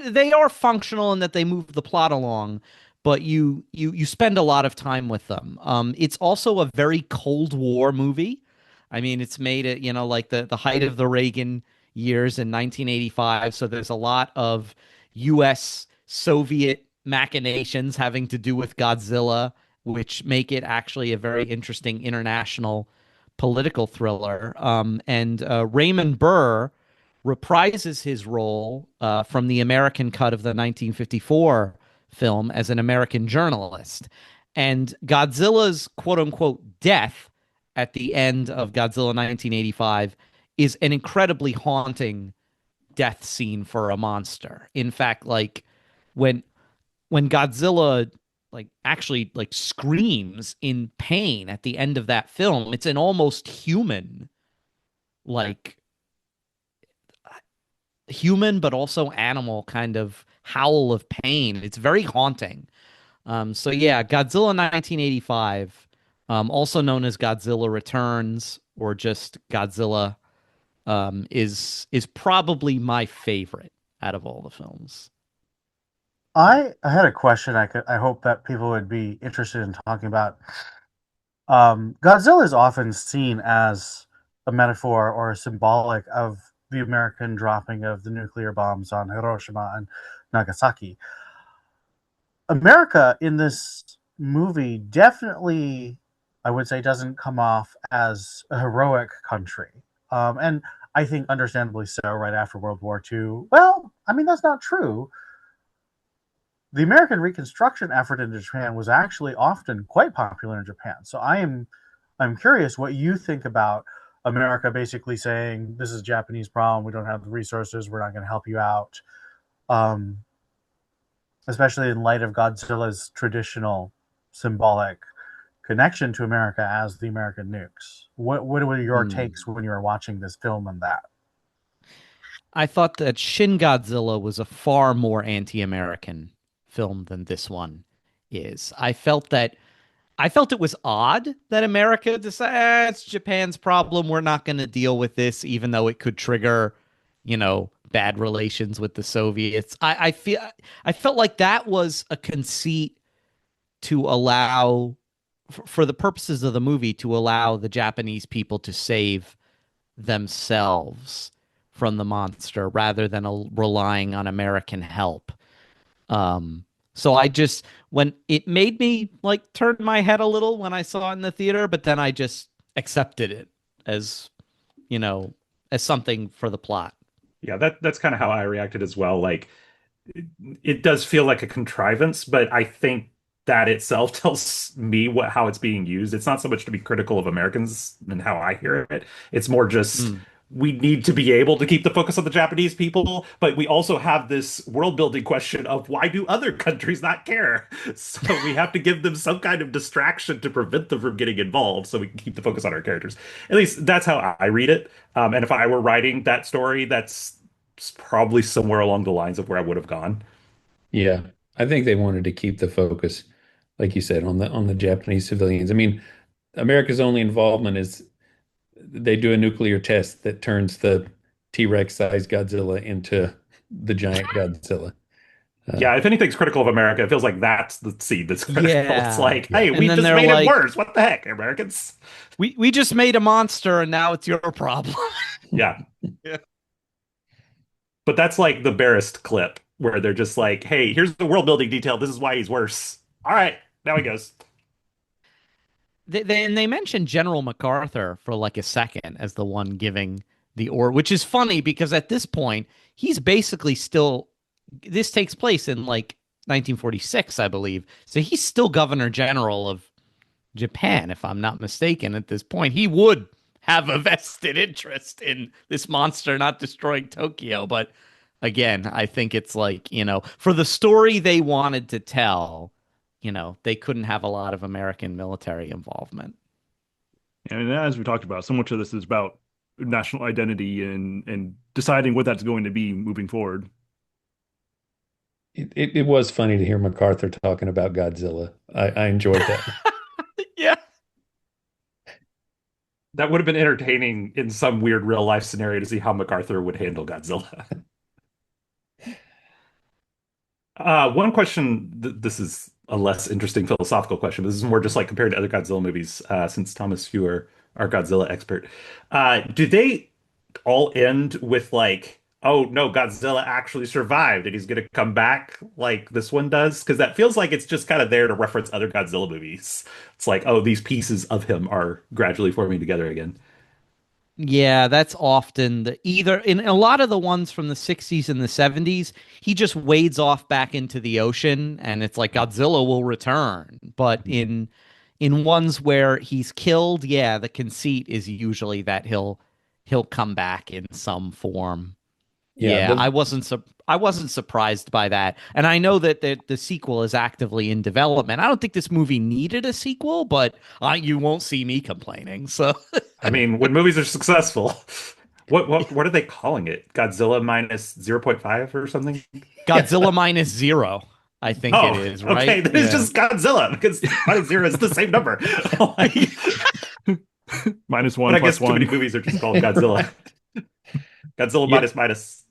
they are functional in that they move the plot along, but you spend a lot of time with them. It's also a very Cold War movie. I mean, it's made at, like the height of the Reagan years in 1985, so there's a lot of US Soviet machinations having to do with Godzilla, which make it actually a very interesting international political thriller. And Raymond Burr reprises his role from the American cut of the 1954 film as an American journalist. And Godzilla's quote unquote death at the end of Godzilla 1985 is an incredibly haunting death scene for a monster. In fact, like when Godzilla actually screams in pain at the end of that film, it's an almost like human but also animal kind of howl of pain. It's very haunting. So yeah, Godzilla 1985, also known as Godzilla Returns or just Godzilla, is probably my favorite out of all the films. I had a question I hope that people would be interested in talking about. Godzilla is often seen as a metaphor or a symbolic of the American dropping of the nuclear bombs on Hiroshima and Nagasaki. America in this movie definitely, I would say, doesn't come off as a heroic country. And I think understandably so, right after World War II. Well, I mean, that's not true. The American Reconstruction effort in Japan was actually often quite popular in Japan. So I'm curious what you think about America basically saying this is a Japanese problem. We don't have the resources. We're not going to help you out. Um, Especially in light of Godzilla's traditional symbolic connection to America as the American nukes. What were your takes when you were watching this film on that? I thought that Shin Godzilla was a far more anti-American film than this one is. I felt it was odd that America decided, it's Japan's problem. We're not going to deal with this, even though it could trigger, bad relations with the Soviets. I felt like that was a conceit to allow, for the purposes of the movie, to allow the Japanese people to save themselves from the monster rather than relying on American help. So when it made me turn my head a little when I saw it in the theater, but then I just accepted it as, as something for the plot. Yeah, that's kind of how I reacted as well. It does feel like a contrivance, but I think that itself tells me how it's being used. It's not so much to be critical of Americans and how I hear it. It's more just we need to be able to keep the focus on the Japanese people, but we also have this world building question of why do other countries not care? So we have to give them some kind of distraction to prevent them from getting involved so we can keep the focus on our characters. At least that's how I read it. And if I were writing that story, that's probably somewhere along the lines of where I would have gone. Yeah, I think they wanted to keep the focus, like you said, on the Japanese civilians. I mean, America's only involvement is they do a nuclear test that turns the T-Rex sized Godzilla into the giant Godzilla. Yeah, if anything's critical of America, it feels like that's the seed that's critical. It's Yeah. like, hey, And we then just they're made it like, worse. What the heck, Americans? we just made a monster and now it's your problem. Yeah. Yeah. But that's like the Barrist clip where they're just like, hey, here's the world building detail. This is why he's worse. All right, now he goes. They mentioned General MacArthur for a second as the one giving the order, which is funny because at this point he's basically still. This takes place in 1946, I believe. So he's still Governor General of Japan, if I'm not mistaken. At this point, he would have a vested interest in this monster not destroying Tokyo. But again, I think it's for the story they wanted to tell. They couldn't have a lot of American military involvement. And as we talked about, so much of this is about national identity and deciding what that's going to be moving forward. It was funny to hear MacArthur talking about Godzilla. I enjoyed that. Yeah. That would have been entertaining in some weird real life scenario to see how MacArthur would handle Godzilla. One question, this is a less interesting philosophical question, but this is more just like compared to other Godzilla movies, since Thomas, you are our Godzilla expert. Do they all end with like, oh no, Godzilla actually survived and he's gonna come back like this one does? Because that feels like it's just kind of there to reference other Godzilla movies. It's like, oh, these pieces of him are gradually forming together again. Yeah, that's often the either in a lot of the ones from the 60s and the 70s, he just wades off back into the ocean and it's like Godzilla will return. But in ones where he's killed, yeah, the conceit is usually that he'll come back in some form. Yeah, Yeah, I wasn't surprised by that. And I know that the sequel is actively in development. I don't think this movie needed a sequel, but you won't see me complaining. So I mean, when movies are successful, what are they calling it? Godzilla minus zero point 0.5 or something? Godzilla minus zero, I think it Oh, is, okay. right? Then it's Yeah. just Godzilla because minus zero is the same number. Like, Minus but one I guess plus too many one. movies are just called Godzilla. Godzilla yeah. minus minus.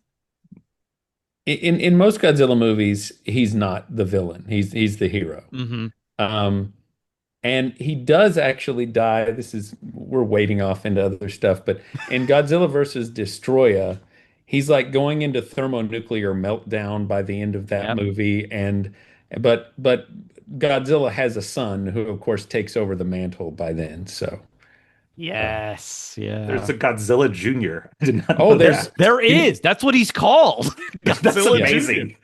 In most Godzilla movies, he's not the villain. He's the hero. Hmm. Um, and he does actually die. We're wading off into other stuff, but in Godzilla versus Destroya, he's like going into thermonuclear meltdown by the end of that Yep. movie. But Godzilla has a son who, of course, takes over the mantle by then. So, uh, Yes. There's Yeah. a Godzilla Junior. I did not oh, know there's, that. There you, is. That's what he's called. That's Godzilla yeah, Jr. amazing.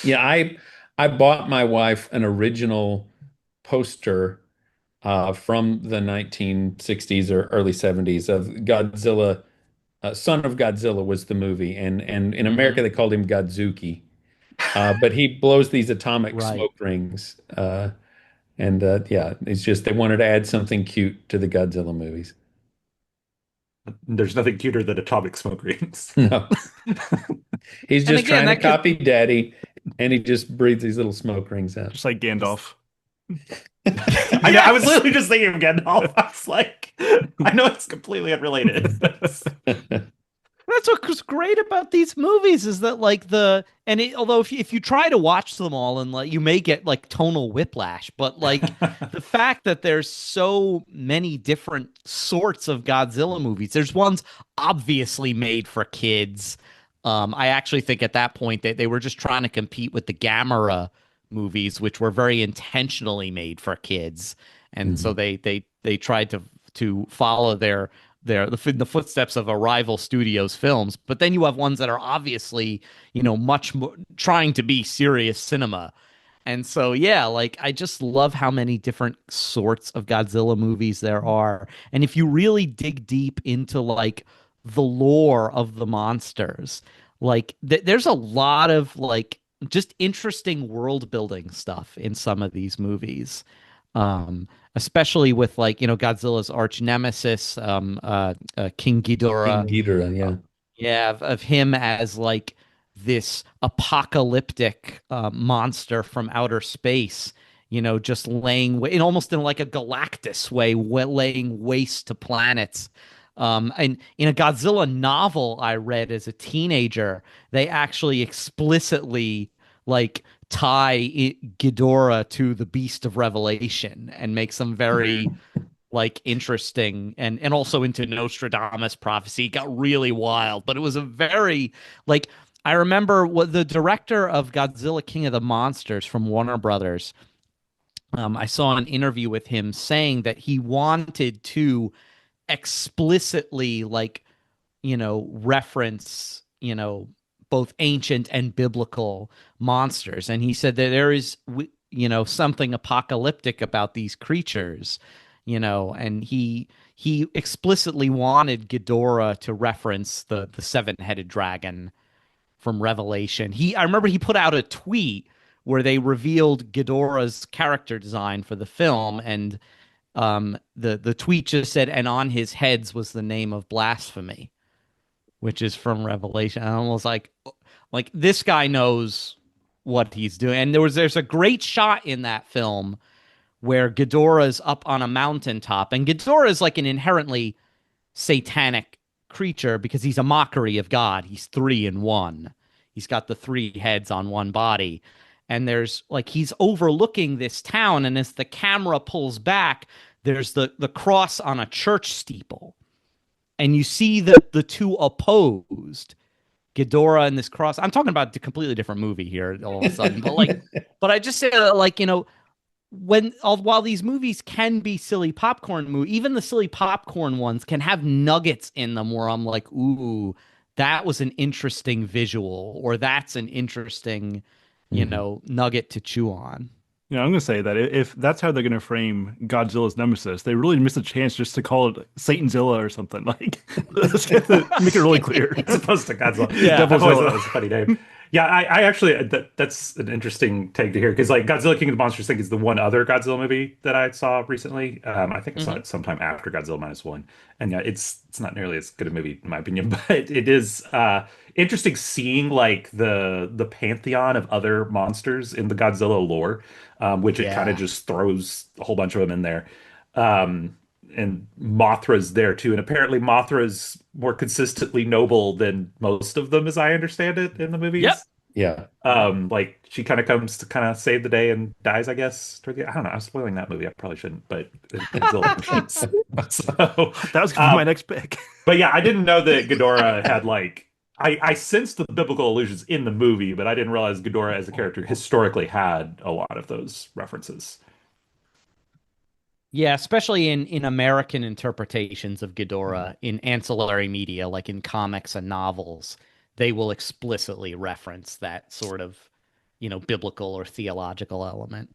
yeah. I bought my wife an original poster from the 1960s or early 70s of Godzilla. Son of Godzilla was the movie, and in America Hmm. they called him Godzuki. But he blows these atomic Right. smoke rings, and yeah, it's just they wanted to add something cute to the Godzilla movies. There's nothing cuter than atomic smoke rings. No, he's And just again, trying to that could copy Daddy, and he just breathes these little smoke rings out. Just like Gandalf. I know. I was yes. literally just thinking of Gandalf. I was like, I know it's completely unrelated. That's what's great about these movies is that like although if you try to watch them all and like you may get like tonal whiplash, but like the fact that there's so many different sorts of Godzilla movies. There's ones obviously made for kids. I actually think at that point they were just trying to compete with the Gamera movies, which were very intentionally made for kids, and so Mhm. they tried to follow the footsteps of a rival studio's films. But then you have ones that are obviously, much more trying to be serious cinema. And so, yeah, like I just love how many different sorts of Godzilla movies there are. And if you really dig deep into like the lore of the monsters, like there's a lot of like just interesting world building stuff in some of these movies. Um, Especially with like, Godzilla's arch nemesis, King King Ghidorah. Ghidorah, yeah. Yeah, of him as like this apocalyptic monster from outer space, just in almost in like a Galactus way, laying waste to planets. And in a Godzilla novel I read as a teenager, they actually explicitly like Ghidorah to the Beast of Revelation and make some very like interesting and also into Nostradamus prophecy. It got really wild, but it was a very like I remember what the director of Godzilla King of the Monsters from Warner Brothers. I saw an interview with him saying that he wanted to explicitly like reference both ancient and biblical monsters, and he said that there is something apocalyptic about these creatures, and he explicitly wanted Ghidorah to reference the seven-headed dragon from Revelation. I remember he put out a tweet where they revealed Ghidorah's character design for the film, and the tweet just said, "And on his heads was the name of blasphemy," which is from Revelation. I almost like this guy knows what he's doing. And there's a great shot in that film where Ghidorah's up on a mountaintop, and Ghidorah is like an inherently satanic creature because he's a mockery of God. He's three in one. He's got the three heads on one body. And there's like he's overlooking this town, and as the camera pulls back, there's the cross on a church steeple. And you see the two opposed, Ghidorah and this cross. I'm talking about a completely different movie here all of a sudden. But I just say like, while these movies can be silly popcorn movie, even the silly popcorn ones can have nuggets in them where I'm like, ooh, that was an interesting visual, or that's an interesting, nugget to chew on. I'm going to say that if that's how they're going to frame Godzilla's nemesis, they really missed a chance just to call it Satanzilla or something. Like, let's make it really clear. As opposed to Godzilla. Yeah, I've always thought that was a funny name. Yeah, I actually that's an interesting take to hear because like Godzilla King of the Monsters, I think is the one other Godzilla movie that I saw recently. I think I saw it sometime after Godzilla Minus One, and yeah, it's not nearly as good a movie in my opinion, but it is interesting seeing like the pantheon of other monsters in the Godzilla lore, which it kind of just throws a whole bunch of them in there. And Mothra's there too, and apparently Mothra's more consistently noble than most of them, as I understand it, in the movies. Yep. Yeah. Like she kind of comes to kind of save the day and dies, I guess. I don't know. I'm spoiling that movie. I probably shouldn't, but so that was gonna be my next pick. But yeah, I didn't know that Ghidorah had like I sensed the biblical allusions in the movie, but I didn't realize Ghidorah as a character historically had a lot of those references. Yeah, especially in American interpretations of Ghidorah in ancillary media, like in comics and novels, they will explicitly reference that sort of, biblical or theological element.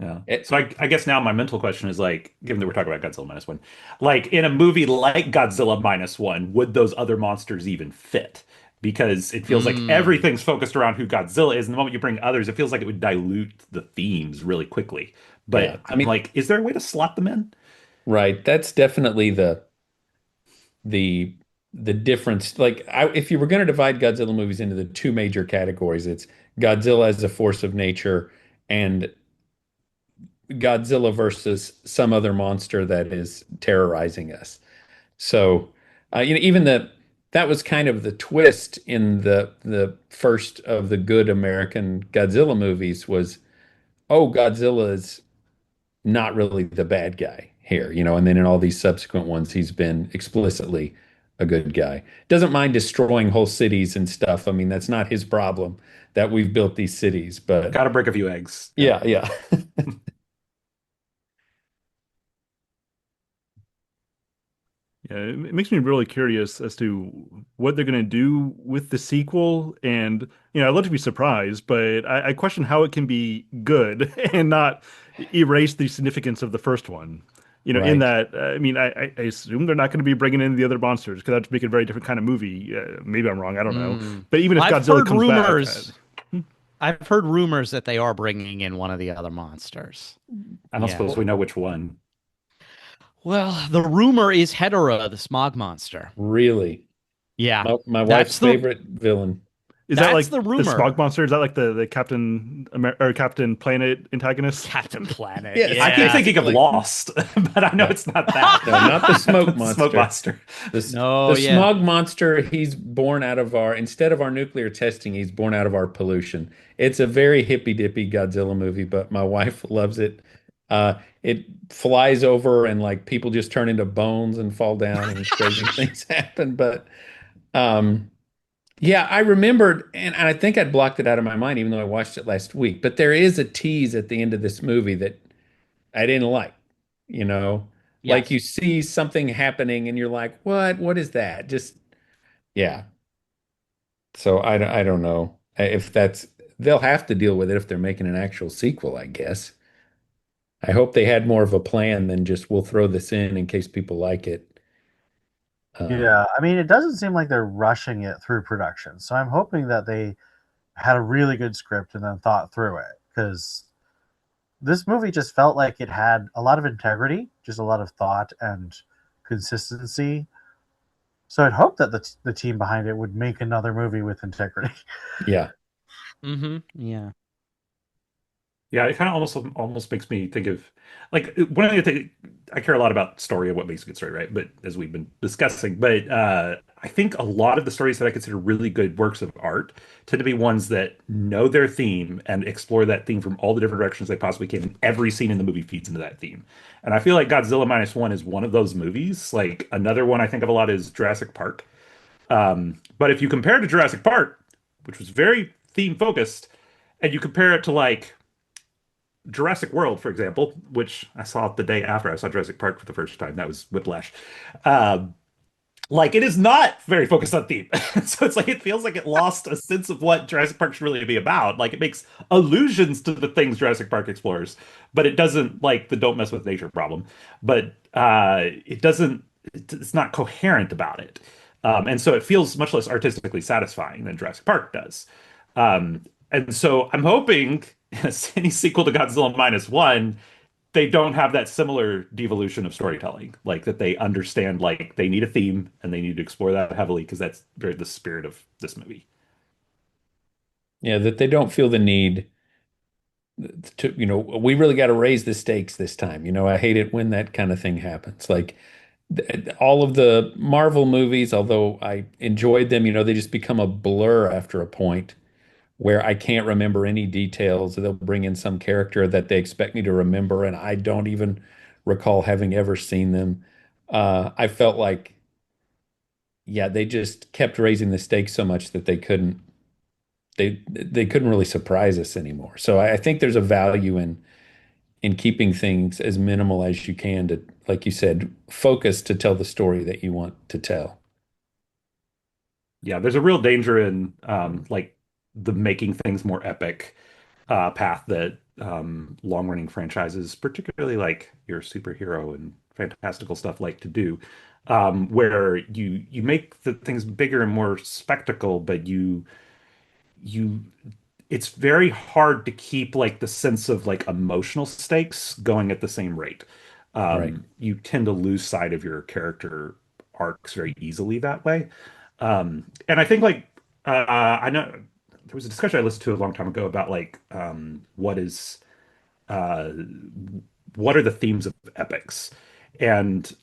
Yeah. So I guess now my mental question is like, given that we're talking about Godzilla Minus One, like in a movie like Godzilla Minus One, would those other monsters even fit? Because it feels like everything's focused around who Godzilla is, and the moment you bring others, it feels like it would dilute the themes really quickly. But Yeah. I mean, like, is there a way to slot them in? Right. That's definitely the difference. Like, if you were going to divide Godzilla movies into the two major categories, it's Godzilla as a force of nature and Godzilla versus some other monster that is terrorizing us. So, even that was kind of the twist in the first of the good American Godzilla movies was, oh, Godzilla is not really the bad guy here, and then in all these subsequent ones, he's been explicitly a good guy. Doesn't mind destroying whole cities and stuff. I mean, that's not his problem that we've built these cities, but Gotta break a few eggs. yeah. Yeah, it makes me really curious as to what they're going to do with the sequel. And, I'd love to be surprised, but I question how it can be good and not erase the significance of the first one. In Right. that, I mean, I assume they're not going to be bringing in the other monsters because that'd make it a very different kind of movie. Maybe I'm wrong. I don't know. But even if I've Godzilla heard comes rumors. back, I've heard rumors that they are bringing in one of the other monsters. I don't Yeah. suppose we know which one. Well, the rumor is Hedorah, the smog monster. Really. Yeah, My that's wife's the favorite villain. is that like that's the the rumor. Smog Monster? Is that like the Captain Planet antagonist? Captain Planet. Yes. Yeah. I keep thinking of Like- Lost, but I know it's not that. No, not the smoke monster. Smoke monster. No, The yeah. smog monster, he's born out of instead of our nuclear testing, he's born out of our pollution. It's a very hippy dippy Godzilla movie, but my wife loves it. It flies over and like people just turn into bones and fall down and crazy things happen. But yeah, I remembered, and I think I'd blocked it out of my mind, even though I watched it last week. But there is a tease at the end of this movie that I didn't like. Like Yes. you see something happening and you're like, what? What is that? Just, yeah. So I don't know if they'll have to deal with it if they're making an actual sequel, I guess. I hope they had more of a plan than just we'll throw this in case people like it. Yeah, I mean, it doesn't seem like they're rushing it through production. So I'm hoping that they had a really good script and then thought through it because this movie just felt like it had a lot of integrity, just a lot of thought and consistency. So I'd hope that the team behind it would make another movie with integrity. Yeah. Mm-hmm. Yeah. Yeah, it kind of almost makes me think of like one of the things I care a lot about story and what makes a good story, right? But as we've been discussing, but I think a lot of the stories that I consider really good works of art tend to be ones that know their theme and explore that theme from all the different directions they possibly can. And every scene in the movie feeds into that theme. And I feel like Godzilla Minus One is one of those movies. Like another one I think of a lot is Jurassic Park. But if you compare to Jurassic Park, which was very theme focused, and you compare it to like Jurassic World, for example, which I saw the day after I saw Jurassic Park for the first time. That was Whiplash. Uh, like it is not very focused on theme. So it's like it feels like it lost a sense of what Jurassic Park should really be about. Like it makes allusions to the things Jurassic Park explores, but it doesn't like the don't mess with nature problem. But it doesn't it's not coherent about it. And so it feels much less artistically satisfying than Jurassic Park does. And so I'm hoping in any sequel to Godzilla Minus One, they don't have that similar devolution of storytelling, like that they understand like they need a theme and they need to explore that heavily because that's very the spirit of this movie. Yeah, that they don't feel the need to, we really got to raise the stakes this time. I hate it when that kind of thing happens. Like all of the Marvel movies, although I enjoyed them, they just become a blur after a point where I can't remember any details. They'll bring in some character that they expect me to remember, and I don't even recall having ever seen them. I felt like, yeah, they just kept raising the stakes so much that they couldn't really surprise us anymore. So I think there's a value in keeping things as minimal as you can to, like you said, focus to tell the story that you want to tell. Yeah, there's a real danger in like the making things more epic path that long-running franchises, particularly like your superhero and fantastical stuff, like to do, where you make the things bigger and more spectacle, but you it's very hard to keep like the sense of like emotional stakes going at the same rate. Right. You tend to lose sight of your character arcs very easily that way. And I think like I know there was a discussion I listened to a long time ago about like uh, what are the themes of epics? And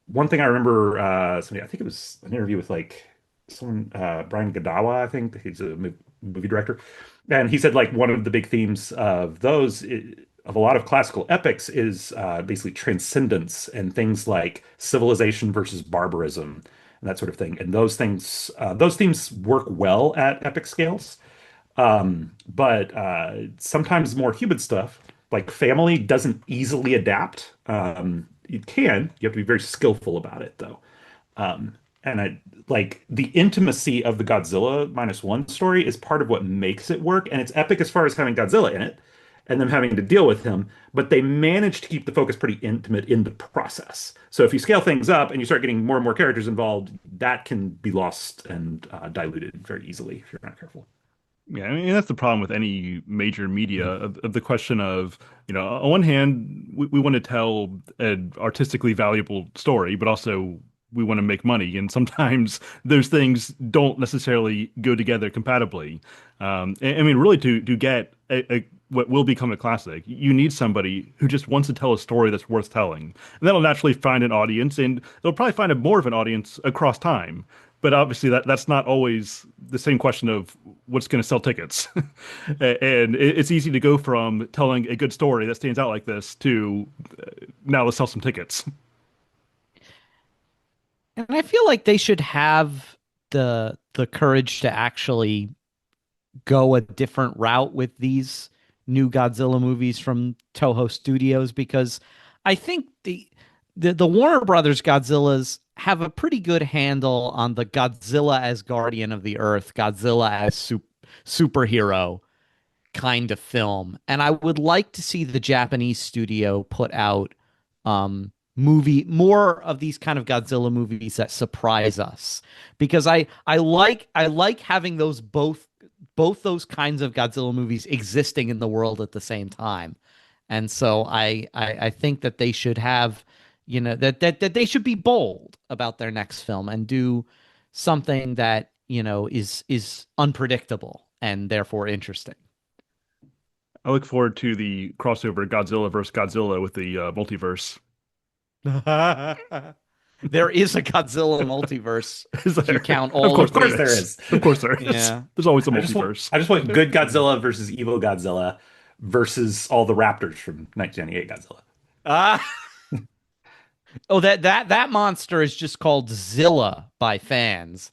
one thing I remember, I think it was an interview with like someone, Brian Godawa, I think he's a movie director, and he said like one of the big themes of of a lot of classical epics is basically transcendence and things like civilization versus barbarism and that sort of thing. And those themes work well at epic scales. But sometimes more human stuff, like family, doesn't easily adapt. It can. You have to be very skillful about it, though. And I like the intimacy of the Godzilla Minus One story is part of what makes it work. And it's epic as far as having Godzilla in it and them having to deal with him. But they manage to keep the focus pretty intimate in the process. So if you scale things up and you start getting more and more characters involved, that can be lost and diluted very easily if you're not careful. Yeah, I mean that's the problem with any major media of the question of, on one hand, we want to tell an artistically valuable story, but also we want to make money, and sometimes those things don't necessarily go together compatibly. I mean, really, to get what will become a classic, you need somebody who just wants to tell a story that's worth telling, and that'll naturally find an audience, and they'll probably find more of an audience across time. But obviously, that's not always the same question of what's going to sell tickets. And it's easy to go from telling a good story that stands out like this to now let's sell some tickets. And I feel like they should have the courage to actually go a different route with these new Godzilla movies from Toho Studios because I think the Warner Brothers Godzillas have a pretty good handle on the Godzilla as guardian of the earth, Godzilla as superhero kind of film. And I would like to see the Japanese studio put out more of these kind of Godzilla movies that surprise us because I like having those both those kinds of Godzilla movies existing in the world at the same time. And so I think that they should have, that they should be bold about their next film and do something that, is unpredictable and therefore interesting. I look forward to the crossover Godzilla versus Godzilla with the multiverse. There is a Godzilla multiverse Is if you there? count Of all course, of Of course the. there is. Of course there is. Yeah. There's always a I just want, multiverse. I just want good Godzilla versus evil Godzilla versus all the Raptors from 1998 Godzilla. Ah. Oh, that monster is just called Zilla by fans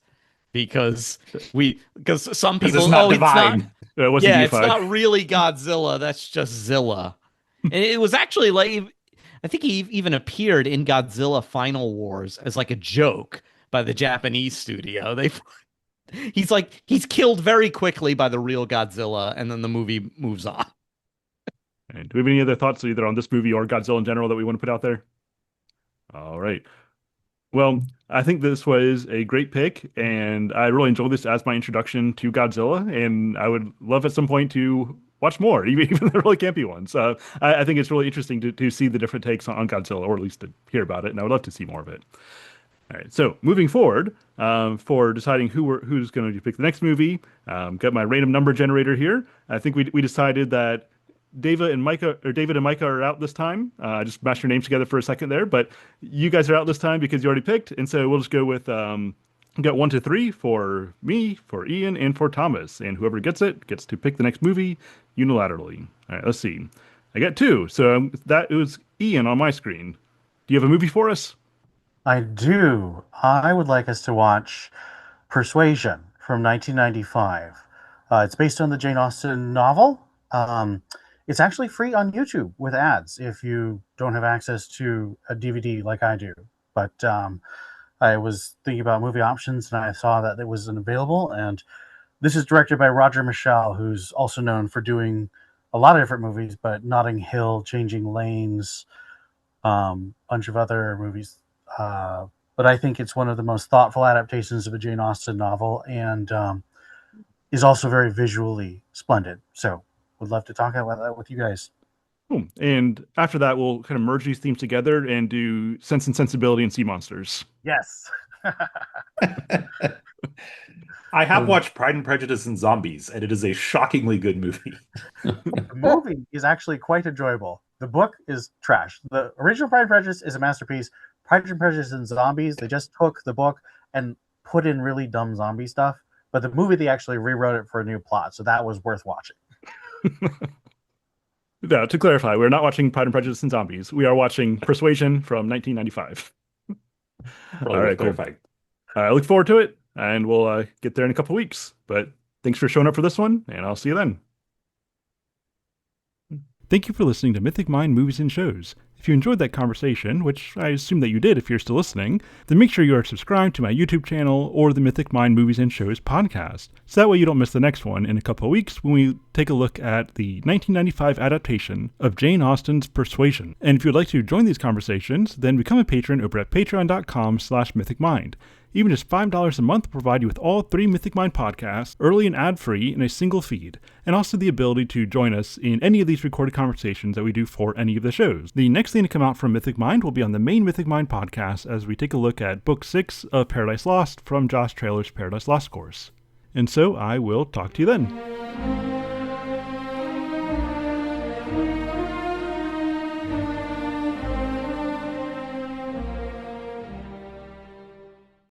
because some Because people it's not it's not divine. It wasn't yeah, it's unified. not really Godzilla. That's just Zilla. And it was actually like I think he even appeared in Godzilla Final Wars as like a joke by the Japanese studio. He's killed very quickly by the real Godzilla, and then the movie moves on. And do we have any other thoughts either on this movie or Godzilla in general that we want to put out there? All right. Well, I think this was a great pick, and I really enjoyed this as my introduction to Godzilla, and I would love at some point to watch more, even the really campy ones. I think it's really interesting to see the different takes on Godzilla, or at least to hear about it, and I would love to see more of it. All right, so moving forward, for deciding who's going to pick the next movie, got my random number generator here. I think we decided that David and Micah are out this time. I just mashed your names together for a second there, but you guys are out this time because you already picked, and so we'll just go with got 1 to 3 for me, for Ian, and for Thomas, and whoever gets it gets to pick the next movie unilaterally. All right, let's see. I got 2, so that was Ian on my screen. Do you have a movie for us? I do. I would like us to watch Persuasion from 1995. It's based on the Jane Austen novel. It's actually free on YouTube with ads if you don't have access to a DVD like I do. But I was thinking about movie options and I saw that it wasn't available. And this is directed by Roger Michell, who's also known for doing a lot of different movies, but Notting Hill, Changing Lanes, bunch of other movies. But I think it's one of the most thoughtful adaptations of a Jane Austen novel and is also very visually splendid. So would love to talk about that with you guys. Cool. And after that, we'll kind of merge these themes together and do Sense and Sensibility and Sea Monsters. Yes. I have watched Pride and Prejudice and Zombies, and it is a shockingly good movie. The movie is actually quite enjoyable. The book is trash. The original Pride and Prejudice is a masterpiece. Pride and Prejudice and Zombies, they just took the book and put in really dumb zombie stuff. But the movie, they actually rewrote it for a new plot. So that was worth watching. Now, to clarify, we're not watching Pride and Prejudice and Zombies. We are watching Persuasion from 1995. Really All right, cool. clarifying. I look forward to it, and we'll get there in a couple weeks. But thanks for showing up for this one, and I'll see you then. Thank you for listening to Mythic Mind Movies and Shows. If you enjoyed that conversation, which I assume that you did if you're still listening, then make sure you are subscribed to my YouTube channel or the Mythic Mind Movies and Shows podcast, so that way you don't miss the next one in a couple of weeks when we take a look at the 1995 adaptation of Jane Austen's Persuasion. And if you'd like to join these conversations, then become a patron over at patreon.com/mythicmind. Even just $5 a month will provide you with all 3 Mythic Mind podcasts, early and ad-free in a single feed, and also the ability to join us in any of these recorded conversations that we do for any of the shows. The next thing to come out from Mythic Mind will be on the main Mythic Mind podcast as we take a look at Book 6 of Paradise Lost from Josh Traylor's Paradise Lost course. And so I will talk to you then.